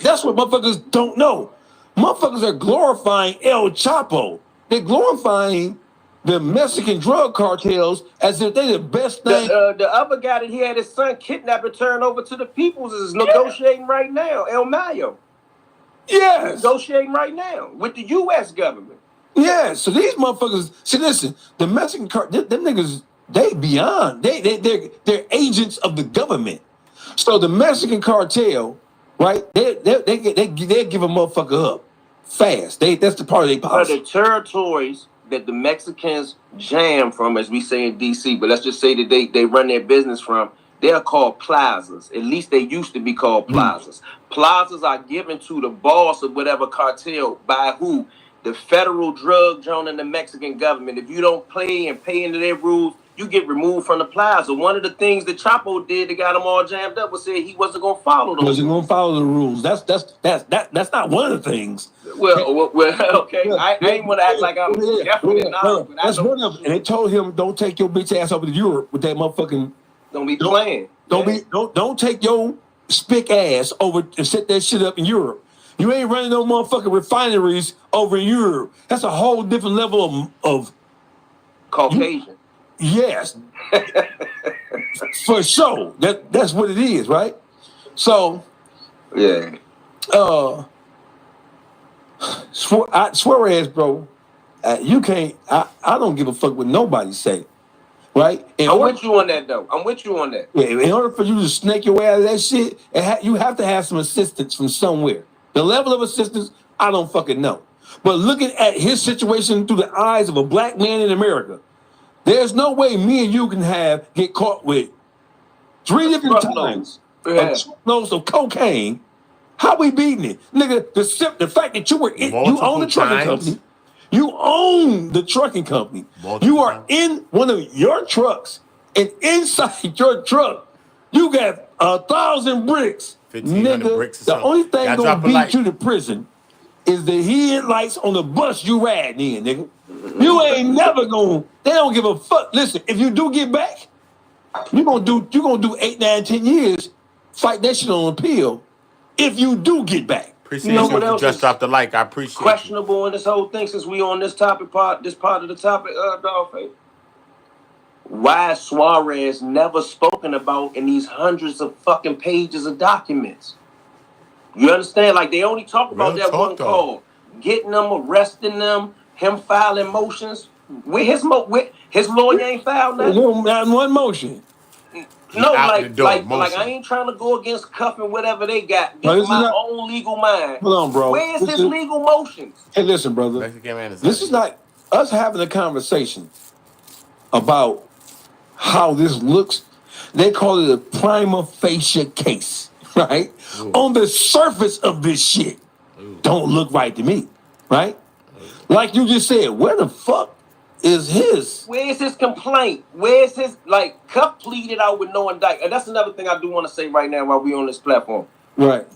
That's what motherfuckers don't know. Motherfuckers are glorifying El Chapo. They're glorifying the Mexican drug cartels as if they're the best thing. The other guy that he had his son kidnapped and turned over to the peoples is negotiating right now, El Mayo. Yes. He's negotiating right now with the U.S. government. Yeah, so these motherfuckers, see, listen, the Mexican them niggas, they beyond, they're agents of the government. So the Mexican cartel, right? They give a motherfucker up fast. That's the part of their policy. The territories that the Mexicans jam from, as we say in D.C., but let's just say that they run their business from, they're called plazas. At least they used to be called plazas. Plazas are given to the boss of whatever cartel by who? The federal drug zone and the Mexican government. If you don't play and pay into their rules, you get removed from the plaza. One of the things that Chapo did that got him all jammed up was say he wasn't going to follow them. Wasn't going to follow the rules. That's not one of the things. Well, okay. Yeah. I ain't want to act like I'm definitely not. That's one of them. And they told him, don't take your bitch ass over to Europe with that motherfucking. Don't be playing. Don't take your spick ass over and set that shit up in Europe. You ain't running no motherfucking refineries over in Europe. That's a whole different level of Caucasian. Yes. For sure. That's what it is, right? So yeah. SUAREZ, bro, you can't, I don't give a fuck what nobody say. Right? I'm with you on that, though. I'm with you on that. Yeah, in order for you to snake your way out of that shit, you have to have some assistance from somewhere. The level of assistance, I don't fucking know. But looking at his situation through the eyes of a black man in America, there's no way me and you can get caught with 3 different times truckloads of cocaine. How we beating it? Nigga, the fact that you own the trucking company. You own the trucking company. You are in one of your trucks, and inside your truck, you got 1,000 bricks. Nigga, bricks the only thing gonna beat you to prison is the headlights on the bus you riding in, nigga. You ain't never gonna. They don't give a fuck. Listen, if you do get back, you gonna do 8, 9, 10 years. Fight that shit on appeal. If you do get back, You know Appreciate you what if you else just is dropped the like. I appreciate you. questionable in this whole thing since we on this topic part, this part of the topic, Dolphin? Why is SUAREZ never spoken about in these hundreds of fucking pages of documents? You understand? Like, they only talk about Real that talk one though. call, getting them, arresting them, him filing motions. Where his lawyer ain't filed nothing. No, not in one motion. He No, out the like, door, like motion. I ain't trying to go against cuffing whatever they got. No, This this is is my not. own legal mind. Hold on, bro. Where's This his is- legal motions? Hey, listen, brother. Mexican man is This is not us having a conversation about how this looks. They call it a prima facie case, right? Ooh. On the surface of this shit, don't look right to me, right? Like you just said, where the fuck is his? Where's his complaint? Where's his, like, Cuff pleaded out with no indictment. And that's another thing I do want to say right now while we on this platform. Right.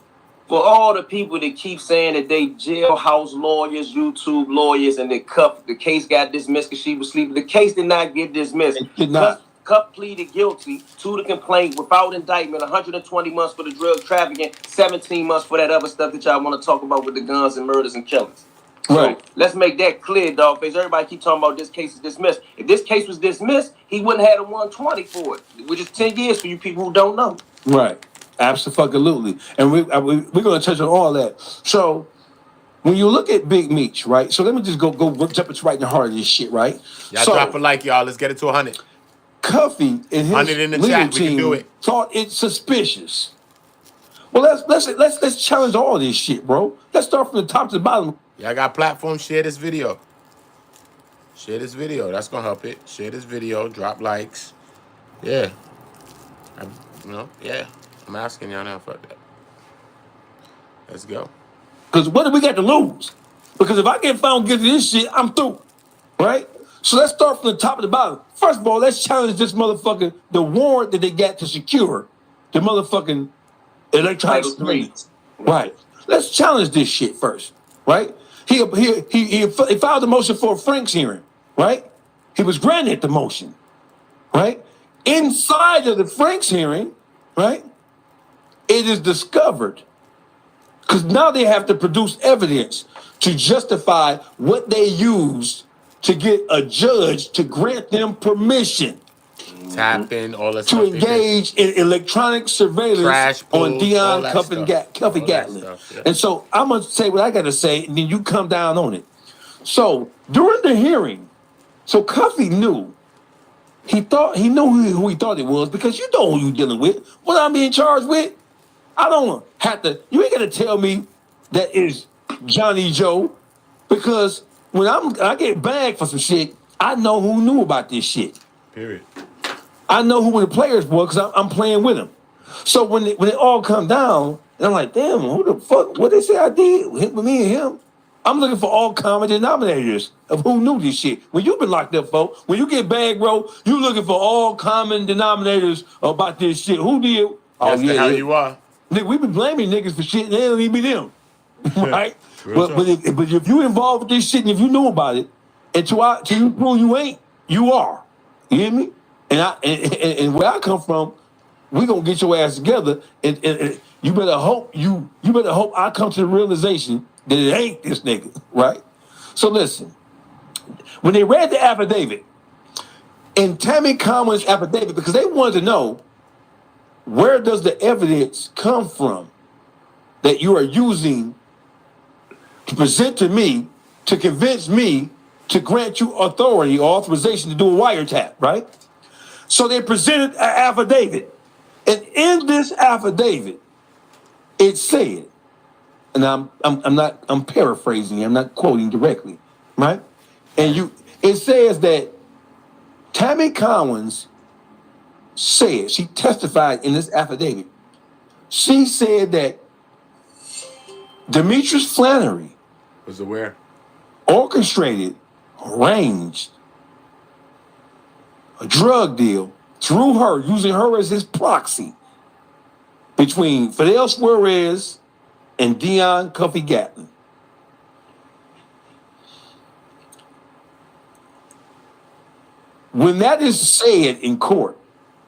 For all the people that keep saying that they jailhouse lawyers, YouTube lawyers, and that the case got dismissed because she was sleeping. The case did not get dismissed. It did not. Cuff pleaded guilty to the complaint without indictment, 120 months for the drug trafficking, 17 months for that other stuff that y'all want to talk about with the guns and murders and killings. Right. So let's make that clear, dog face. Everybody keep talking about this case is dismissed. If this case was dismissed, he wouldn't have had a 120 for it, which is 10 years for you people who don't know. Right. Absolutely. And we're going to touch on all that. So when you look at Big Meech, right? So let me just go jump it right in the heart of this shit, right? Y'all so, drop a like, y'all. Let's get it to 100. CUFFY and his 100 in the legal chat. We can do team it. thought it suspicious. Well, let's challenge all this shit, bro. Let's start from the top to the bottom. Y'all got platforms. Share this video. Share this video. That's gonna help it. Share this video. Drop likes. Yeah. Yeah. I'm asking y'all now. Fuck that. Let's go. Because what do we got to lose? Because if I get found guilty of this shit, I'm through. Right? So let's start from the top to the bottom. First of all, let's challenge this motherfucker, the warrant that they got to secure the motherfucking electronic Title III. Right. Let's challenge this shit first. Right? He filed a motion for a Frank's hearing. Right? He was granted the motion. Right? Inside of the Frank's hearing, right? It is discovered. Because now they have to produce evidence to justify what they used to get a judge to grant them permission Tap in all the to stuff. engage in electronic surveillance Trash on pulls, all DIONNE that CUFFY stuff. Gatling. Stuff, yeah. And so I'm going to say what I got to say, and then you come down on it. So during the hearing, so CUFFY knew. He knew who he thought it was, because you know who you're dealing with. What I'm being charged with, I don't have to. You ain't gonna tell me that is Johnny Joe, because when I get bagged for some shit, I know who knew about this shit. Period. I know who the players were because I'm playing with them. So when it all come down, and I'm like, damn, who the fuck? What they say I did with me and him? I'm looking for all common denominators of who knew this shit. When you've been locked up, folks, when you get bagged, bro, you looking for all common denominators about this shit. Who did? That's the hell you are. Nigga, we been blaming niggas for shit, and they don't even be them, right? Real but if you involved with this shit, and if you knew about it, and till you prove you ain't, you are. You hear me? And where I come from, we gonna get your ass together, and you better hope I come to the realization that it ain't this nigga, right? So listen, when they read the affidavit, in Tammy Cowins' affidavit, because they wanted to know, where does the evidence come from that you are using to present to me, to convince me to grant you authority or authorization to do a wiretap, right? So they presented an affidavit. And in this affidavit, it said, and I'm paraphrasing, I'm not quoting directly, right? And it says that Tammy Cowins said, she testified in this affidavit, she said that Demetrius Flannery Was aware. orchestrated, arranged a drug deal through her, using her as his proxy, between FIDEL SUAREZ and DIONNE CUFFY Gatling. When that is said in court,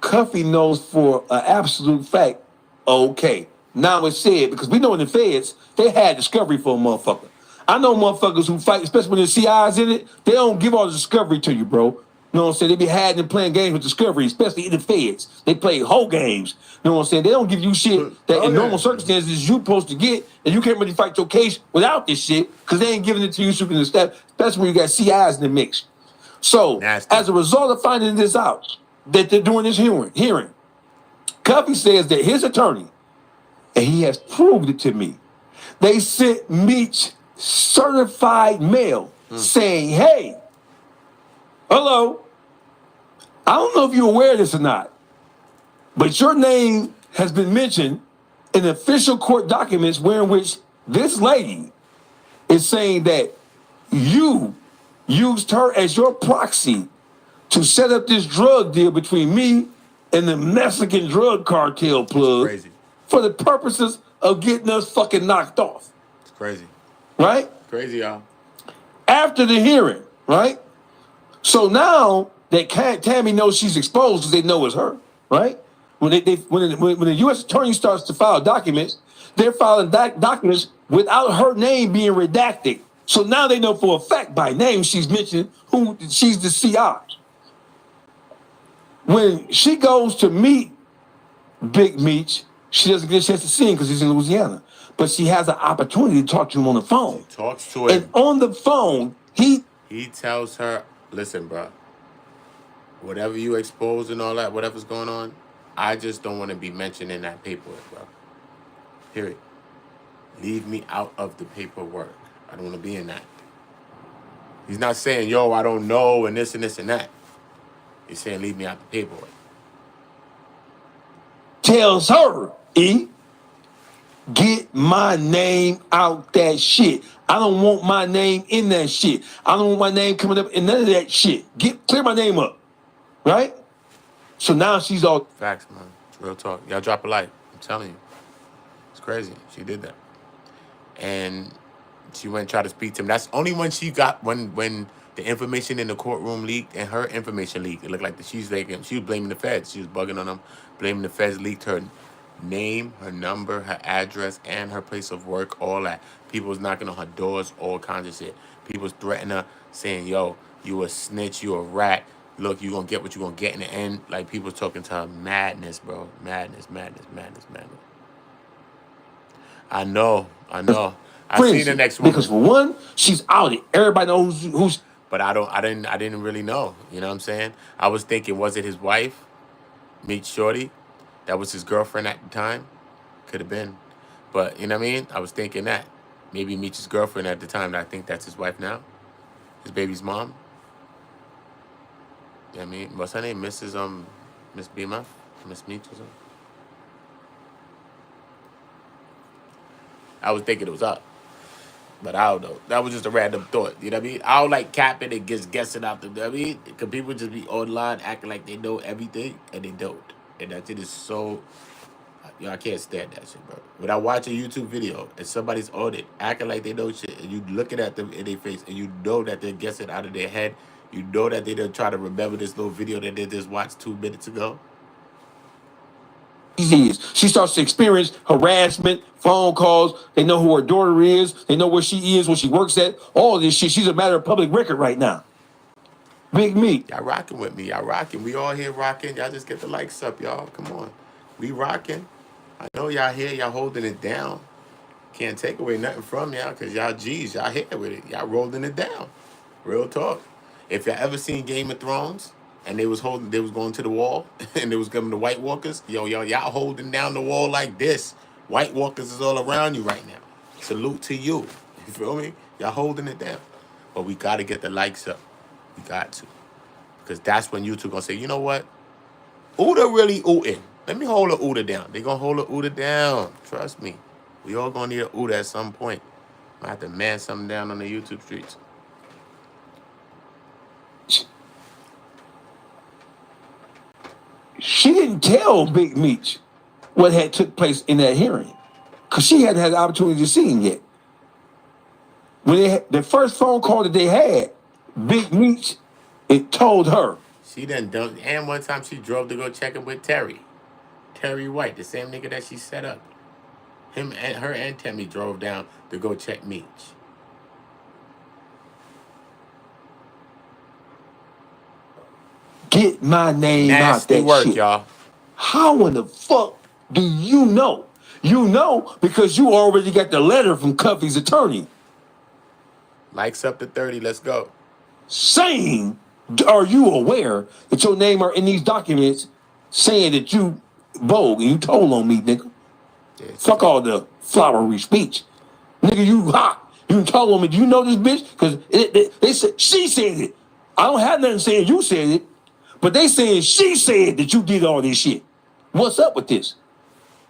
CUFFY knows for an absolute fact, okay, now it's said, because we know in the feds, they had discovery for a motherfucker. I know motherfuckers who fight, especially when the CI's in it, they don't give all the discovery to you, bro. You know what I'm saying? They be hiding and playing games with discovery, especially in the feds. They play whole games. You know what I'm saying? They don't give you shit that in normal circumstances you supposed to get, and you can't really fight your case without this shit, because they ain't giving it to you so you can step, especially when you got CIs in the mix. So, as a result of finding this out, that they're doing this hearing, CUFFY says that his attorney, and he has proved it to me, they sent Meech certified mail saying, hey, hello, I don't know if you're aware of this or not, but your name has been mentioned in official court documents wherein which this lady is saying that you used her as your proxy to set up this drug deal between me and the Mexican drug cartel plug for the purposes of getting us fucking knocked off. It's crazy. Right? Crazy, y'all. After the hearing, right? So now that Tammy knows she's exposed because they know it's her, right? When the U.S. attorney starts to file documents, they're filing documents without her name being redacted. So now they know for a fact by name she's mentioned who she's the CI. When she goes to meet Big Meech, she doesn't get a chance to see him because he's in Louisiana. But she has an opportunity to talk to him on the phone. She talks to him. And on the phone, he tells her, listen, bro, whatever you expose and all that, whatever's going on, I just don't want to be mentioned in that paperwork, bro. Period. Leave me out of the paperwork. I don't want to be in that. He's not saying, yo, I don't know, and this and this and that. He's saying, leave me out the paperwork. Tells her, get my name out that shit. I don't want my name in that shit. I don't want my name coming up in none of that shit. Clear my name up. Right? So now she's all... Facts, man. It's real talk. Y'all drop a like. I'm telling you. It's crazy. She did that. And she went and tried to speak to him. That's only when she got... When the information in the courtroom leaked and her information leaked. It looked like she was blaming the feds. She was bugging on them, blaming the feds, leaked her name, her number, her address, and her place of work, all that. People was knocking on her doors, all kinds of shit. People was threatening her, saying, yo, you a snitch, you a rat. Look, you gonna get what you gonna get in the end. Like, people was talking to her madness, bro. Madness. I know. I seen the next one. Because for one, she's outed. Everybody knows who's... But I didn't really know. You know what I'm saying? I was thinking, was it his wife, Meech Shorty? That was his girlfriend at the time? Could have been. But, you know what I mean? I was thinking that. Maybe Meech's girlfriend at the time. I think that's his wife now. His baby's mom. You know what I mean? What's her name? Miss BMF? Miss Meech or something? I was thinking it was up. But I don't know. That was just a random thought. You know what I mean? I don't like capping and just guessing out the... You know what I mean? Because people just be online acting like they know everything, and they don't. And that shit is so... Yo, I can't stand that shit, bro. When I watch a YouTube video and somebody's on it, acting like they know shit, and you looking at them in their face, and you know that they're guessing out of their head, you know that they don't try to remember this little video that they just watched 2 minutes ago. She starts to experience harassment, phone calls. They know who her daughter is. They know where she is, where she works at. All this shit. She's a matter of public record right now. Big Meech. Y'all rocking with me. Y'all rocking. We all here rocking. Y'all just get the likes up, y'all. Come on. We rocking. I know y'all here. Y'all holding it down. Can't take away nothing from y'all because y'all G's. Y'all here with it. Y'all rolling it down. Real talk. If y'all ever seen Game of Thrones, and they was going to the wall, and they was coming to White Walkers. Y'all holding down the wall like this. White Walkers is all around you right now. Salute to you. You feel me? Y'all holding it down. But we got to get the likes up. We got to. Because that's when YouTube going to say, you know what? Uda really ooting. Let me hold a Uda down. They going to hold a Uda down. Trust me. We all going to need a Uda at some point. I have to man something down on the YouTube streets. She didn't tell Big Meech what had took place in that hearing because she hadn't had the opportunity to see him yet. When the first phone call that they had, Big Meech, it told her. She done done, and one time she drove to go check him with Terry White, the same nigga that she set up. Him and her and Tammy drove down to go check Meech. Get my name out Nasty that work, shit. y'all. How in the fuck do you know? You know because you already got the letter from Cuffy's attorney Likes up to 30. Let's go. saying, are you aware that your name are in these documents saying that you vogue and you told on me, nigga? Yeah, Fuck all the flowery speech. Nigga, you hot. You told on me. Do you know this bitch? Because they said, she said it. I don't have nothing saying you said it, but they saying she said that you did all this shit. What's up with this?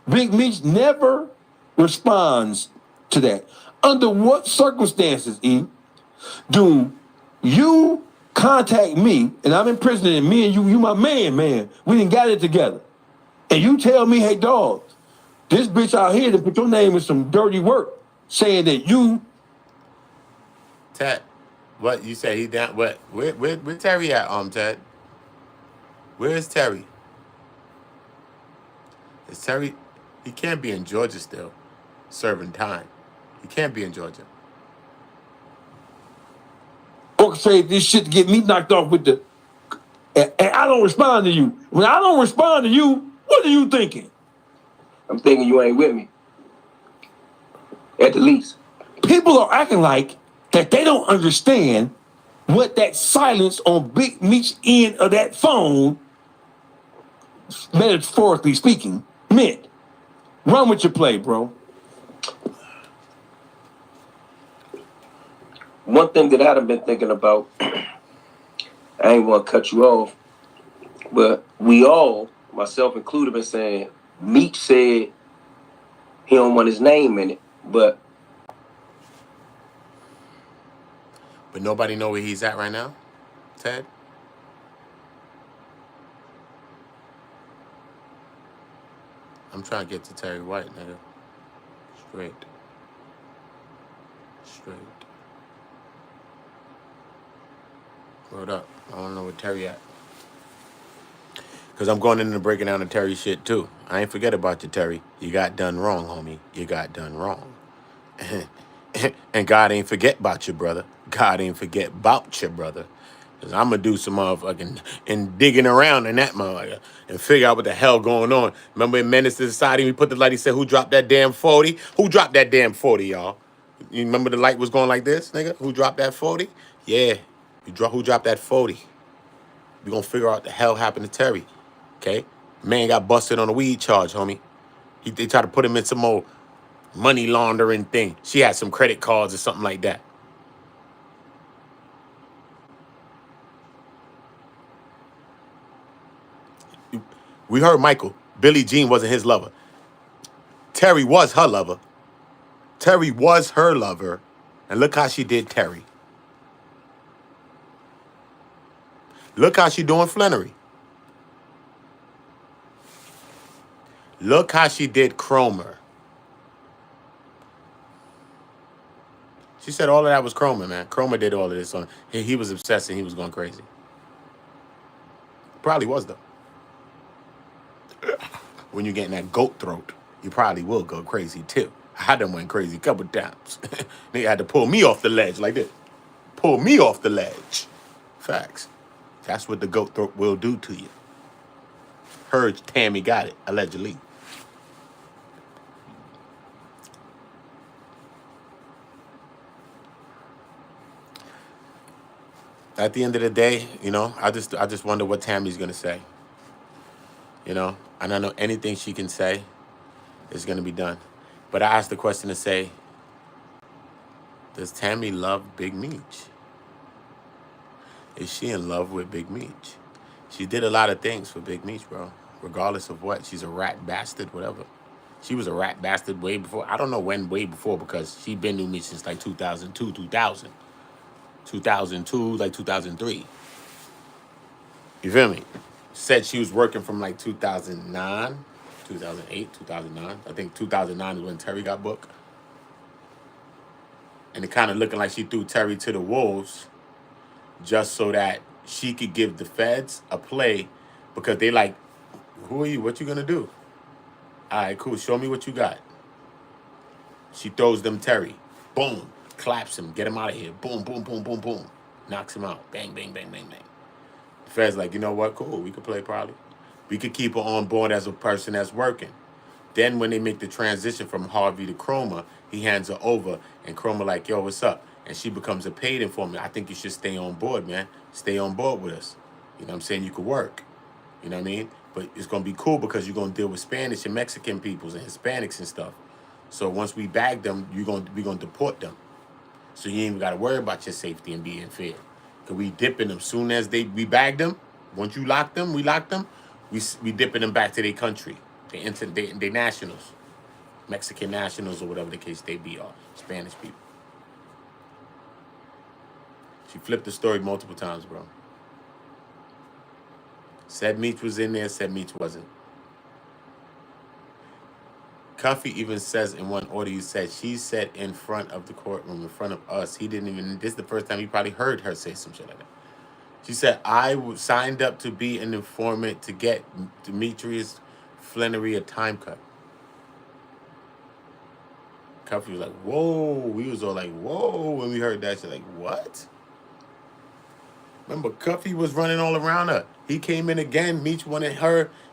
Big Meech never responds to that. Under what circumstances, E, do you contact me, and I'm in prison, and me and you my man. We done got it together. And you tell me, hey, dog, this bitch out here that put your name in some dirty work, saying that you... Ted, what you say? He down? What? Where Terry at? Ted. Where is Terry? Is Terry? He can't be in Georgia still, serving time. He can't be in Georgia. orchestrate this shit to get me knocked off with the... And I don't respond to you. When I don't respond to you, what are you thinking? I'm thinking you ain't with me. At the least. People are acting like that they don't understand what that silence on Big Meech's end of that phone, metaphorically speaking, meant. Run with your play, bro. One thing that I've been thinking about, I ain't want to cut you off, but we all, myself included, been saying, Meech said he don't want his name in it, but nobody know where he's at right now, Ted. I'm trying to get to Terry White, nigga. Straight. Word up. I don't know where Terry at. Because I'm going into breaking down the Terry shit, too. I ain't forget about you, Terry. You got done wrong, homie. You got done wrong. And God ain't forget about you, brother. God ain't forget about you, brother. Because I'm going to do some motherfucking and digging around in that motherfucker and figure out what the hell going on. Remember in Menace to Society, we put the light, he said, who dropped that damn 40? Who dropped that damn 40, y'all? You remember the light was going like this, nigga? Who dropped that 40? Yeah. Who dropped that 40? We going to figure out what the hell happened to Terry. Okay? Man got busted on a weed charge, homie. They tried to put him in some old money laundering thing. She had some credit cards or something like that. We heard Michael. Billie Jean wasn't his lover. Terry was her lover. Terry was her lover. And look how she did Terry. Look how she doing Flannery. Look how she did Cromer. She said all of that was Cromer, man. Cromer did all of this on. He was obsessed and he was going crazy. Probably was, though. When you're getting that goat throat, you probably will go crazy, too. I done went crazy a couple times. They had to pull me off the ledge like this. Pull me off the ledge. Facts. That's what the goat throat will do to you. Heard Tammy got it, allegedly. At the end of the day, you know, I just wonder what Tammy's gonna say. You know, and I know anything she can say is gonna be done. But I asked the question to say, does Tammy love Big Meech? Is she in love with Big Meech? She did a lot of things for Big Meech, bro. Regardless of what. She's a rat bastard, whatever. She was a rat bastard way before. I don't know when way before because she been with me since like 2002, 2000. 2002, like 2003. You feel me? Said she was working from like 2009, 2008, 2009. I think 2009 is when Terry got booked. And it kind of looking like she threw Terry to the wolves just so that she could give the feds a play because they like, who are you? What you gonna do? All right, cool. Show me what you got. She throws them Terry. Boom. Claps him. Get him out of here. Boom, boom, boom, boom, boom. Knocks him out. Bang, bang, bang, bang, bang. The Fed's like, you know what? Cool. We could play probably. We could keep her on board as a person that's working. Then when they make the transition from Harvey to Cromer, he hands her over, and Cromer like, yo, what's up? And she becomes a paid informant. I think you should stay on board, man. Stay on board with us. You know what I'm saying? You could work. You know what I mean? But it's going to be cool because you're going to deal with Spanish and Mexican peoples and Hispanics and stuff. So once we bag them, we're going to deport them. So you ain't even got to worry about your safety and being fair. Because we dipping them. Soon as we bag them, once you lock them, we dipping them back to their country. They nationals. Mexican nationals or whatever the case they be, or Spanish people. She flipped the story multiple times, bro. Said Meech was in there, said Meech wasn't. Cuffy even says in one order, he said, she said in front of the courtroom, in front of us. He didn't even, this is the first time he probably heard her say some shit like that. She said, I signed up to be an informant to get Demetrius Flannery a time cut. Cuffy was like, whoa. We was all like, whoa, when we heard that shit. Like, what? Remember, Cuffy was running all around her. He came in again. Meech wanted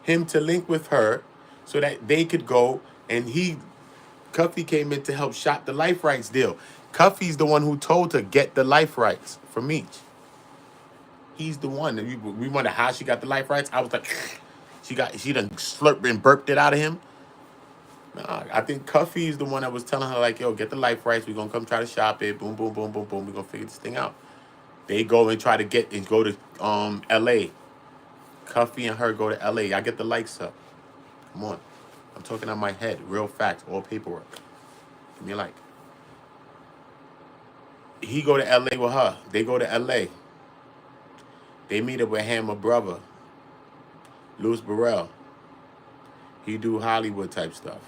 him to link with her so that they could go. And Cuffy came in to help shop the life rights deal. Cuffy's the one who told her get the life rights for Meech. He's the one. We wonder how she got the life rights. I was like, she done slurped and burped it out of him. Nah, I think Cuffy's the one that was telling her, like, yo, get the life rights. We're going to come try to shop it. Boom, boom, boom, boom, boom. We're going to figure this thing out. They go and try to go to L.A. Cuffy and her go to L.A. I get the likes up. Come on. I'm talking out my head. Real facts. All paperwork. Give me a like. He go to L.A. with her. They go to L.A. They meet up with Hammer brother, Louis Burrell. He do Hollywood type stuff.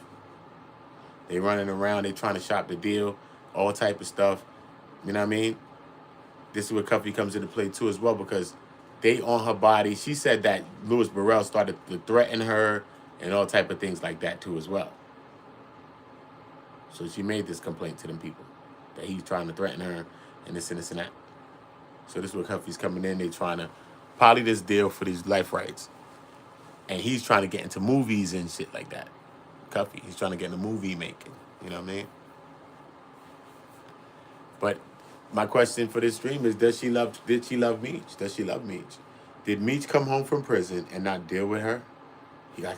They running around. They trying to shop the deal. All type of stuff. You know what I mean? This is where Cuffy comes into play too as well, because they on her body. She said that Louis Burrell started to threaten her and all type of things like that too as well. So she made this complaint to them people that he's trying to threaten her and this and this and that. So this is where Cuffy's coming in. They trying to poly this deal for these life rights. And he's trying to get into movies and shit like that. Cuffy, he's trying to get into movie making. You know what I mean? But my question for this stream is, did she love Meech? Does she love Meech? Did Meech come home from prison and not deal with her? I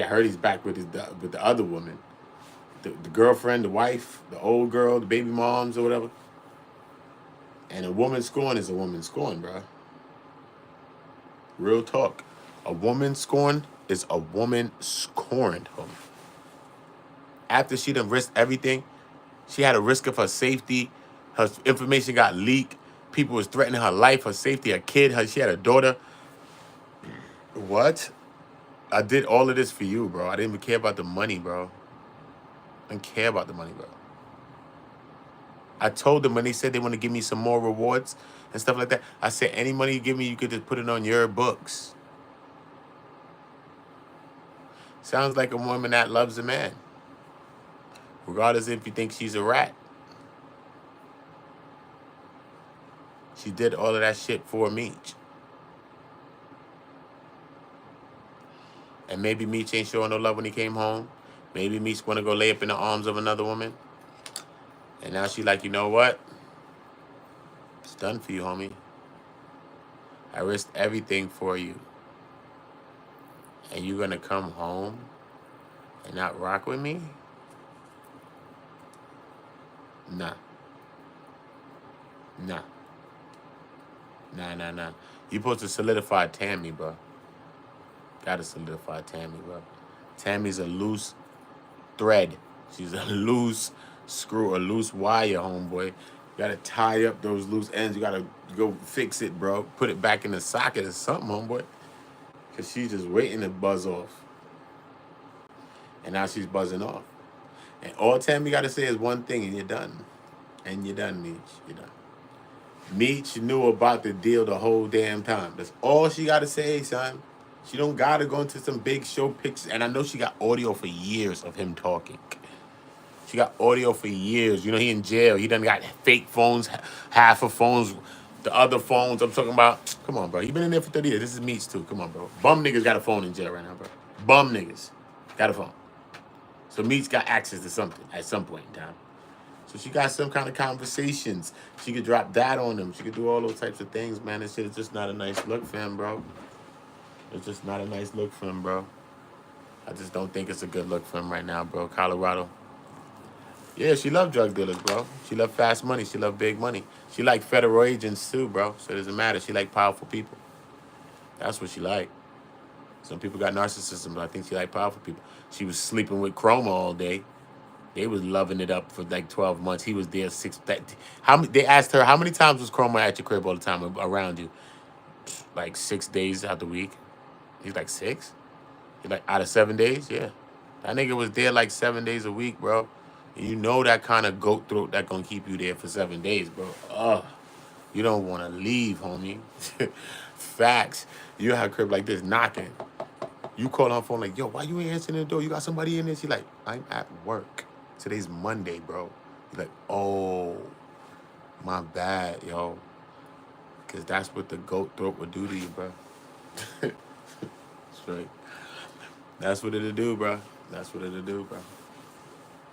heard he's back with the other woman. The girlfriend, the wife, the old girl, the baby moms or whatever. And a woman scorned is a woman scorned, bro. Real talk. A woman scorned is a woman scorned, homie. After she done risked everything, she had a risk of her safety. Her information got leaked. People was threatening her life, her safety, her kid. She had a daughter. What? I did all of this for you, bro. I didn't even care about the money, bro. I didn't care about the money, bro. I told them when they said they want to give me some more rewards and stuff like that, I said, any money you give me, you could just put it on your books. Sounds like a woman that loves a man, regardless if you think she's a rat. She did all of that shit for Meech. And maybe Meech ain't showing no love when he came home. Maybe Meech want to go lay up in the arms of another woman. And now she like, you know what? It's done for you, homie. I risked everything for you. And you gonna come home and not rock with me? Nah. Nah. Nah. You supposed to solidify Tammy, bro. Gotta solidify Tammy, bro. Tammy's a loose thread. She's a loose screw, a loose wire, homeboy. You gotta tie up those loose ends. You gotta go fix it, bro. Put it back in the socket or something, homeboy. Because she's just waiting to buzz off. And now she's buzzing off. And all Tammy gotta say is one thing, and you're done. And you're done, Meech. You're done. Meech knew about the deal the whole damn time. That's all she gotta say, son. She don't gotta go into some big show pictures. And I know she got audio for years of him talking. She got audio for years. You know, he in jail. He done got fake phones, half of phones, the other phones. I'm talking about. Come on, bro. He been in there for 30 years. This is Meech too. Come on, bro. Bum niggas got a phone in jail right now, bro. Bum niggas got a phone. So Meech got access to something at some point in time. So she got some kind of conversations. She could drop that on him. She could do all those types of things, man. This shit is just not a nice look for him, bro. It's just not a nice look for him, bro. I just don't think it's a good look for him right now, bro. Colorado. Yeah, she love drug dealers, bro. She love fast money. She love big money. She like federal agents too, bro. So it doesn't matter. She like powerful people. That's what she like. Some people got narcissism, but I think she like powerful people. She was sleeping with Cromer all day. They was loving it up for like 12 months. He was there they asked her, how many times was Cromer at your crib all the time around you? Like 6 days out the week. He's like 6? He's like out of 7 days? Yeah. That nigga was there like 7 days a week, bro. And you know that kind of goat throat that gonna keep you there for 7 days, bro. Ugh. You don't want to leave, homie. Facts. You have a crib like this knocking. You call her phone like, yo, why you ain't answering the door? You got somebody in there? She like, I'm at work. Today's Monday, bro. You're like, oh, my bad, yo. Because that's what the goat throat would do to you, bro. That's right. That's what it'll do, bro. That's what it'll do, bro.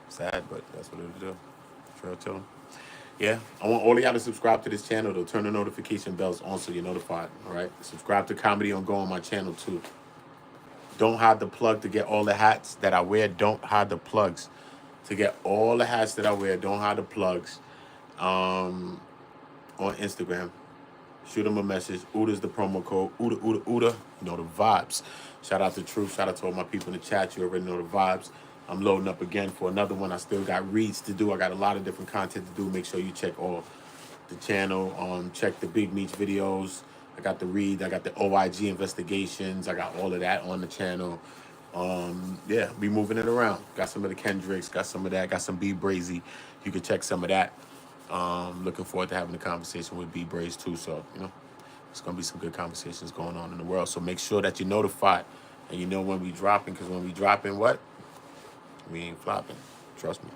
Sad, but that's what it'll do. Trail to them. Yeah, I want all of y'all to subscribe to this channel. They'll turn the notification bells on so you're notified, all right? Subscribe to Comedy on Go on my channel, too. Don't hide the plug to get all the hats that I wear. Don't hide the plugs. To get all the hats that I wear, don't hide the plugs. On Instagram, shoot them a message. UDA's the promo code. UDA. You know the vibes. Shout out to Truth. Shout out to all my people in the chat. You already know the vibes. I'm loading up again for another one. I still got reads to do. I got a lot of different content to do. Make sure you check all the channel. Check the Big Meech videos. I got the read. I got the OIG investigations. I got all of that on the channel. Yeah, be moving it around. Got some of the Kendricks. Got some of that. Got some B Brazy. You can check some of that. Looking forward to having a conversation with B Braze too. So, you know, it's going to be some good conversations going on in the world. So make sure that you're notified and you know when we dropping, because when we dropping what? We ain't flopping. Trust me.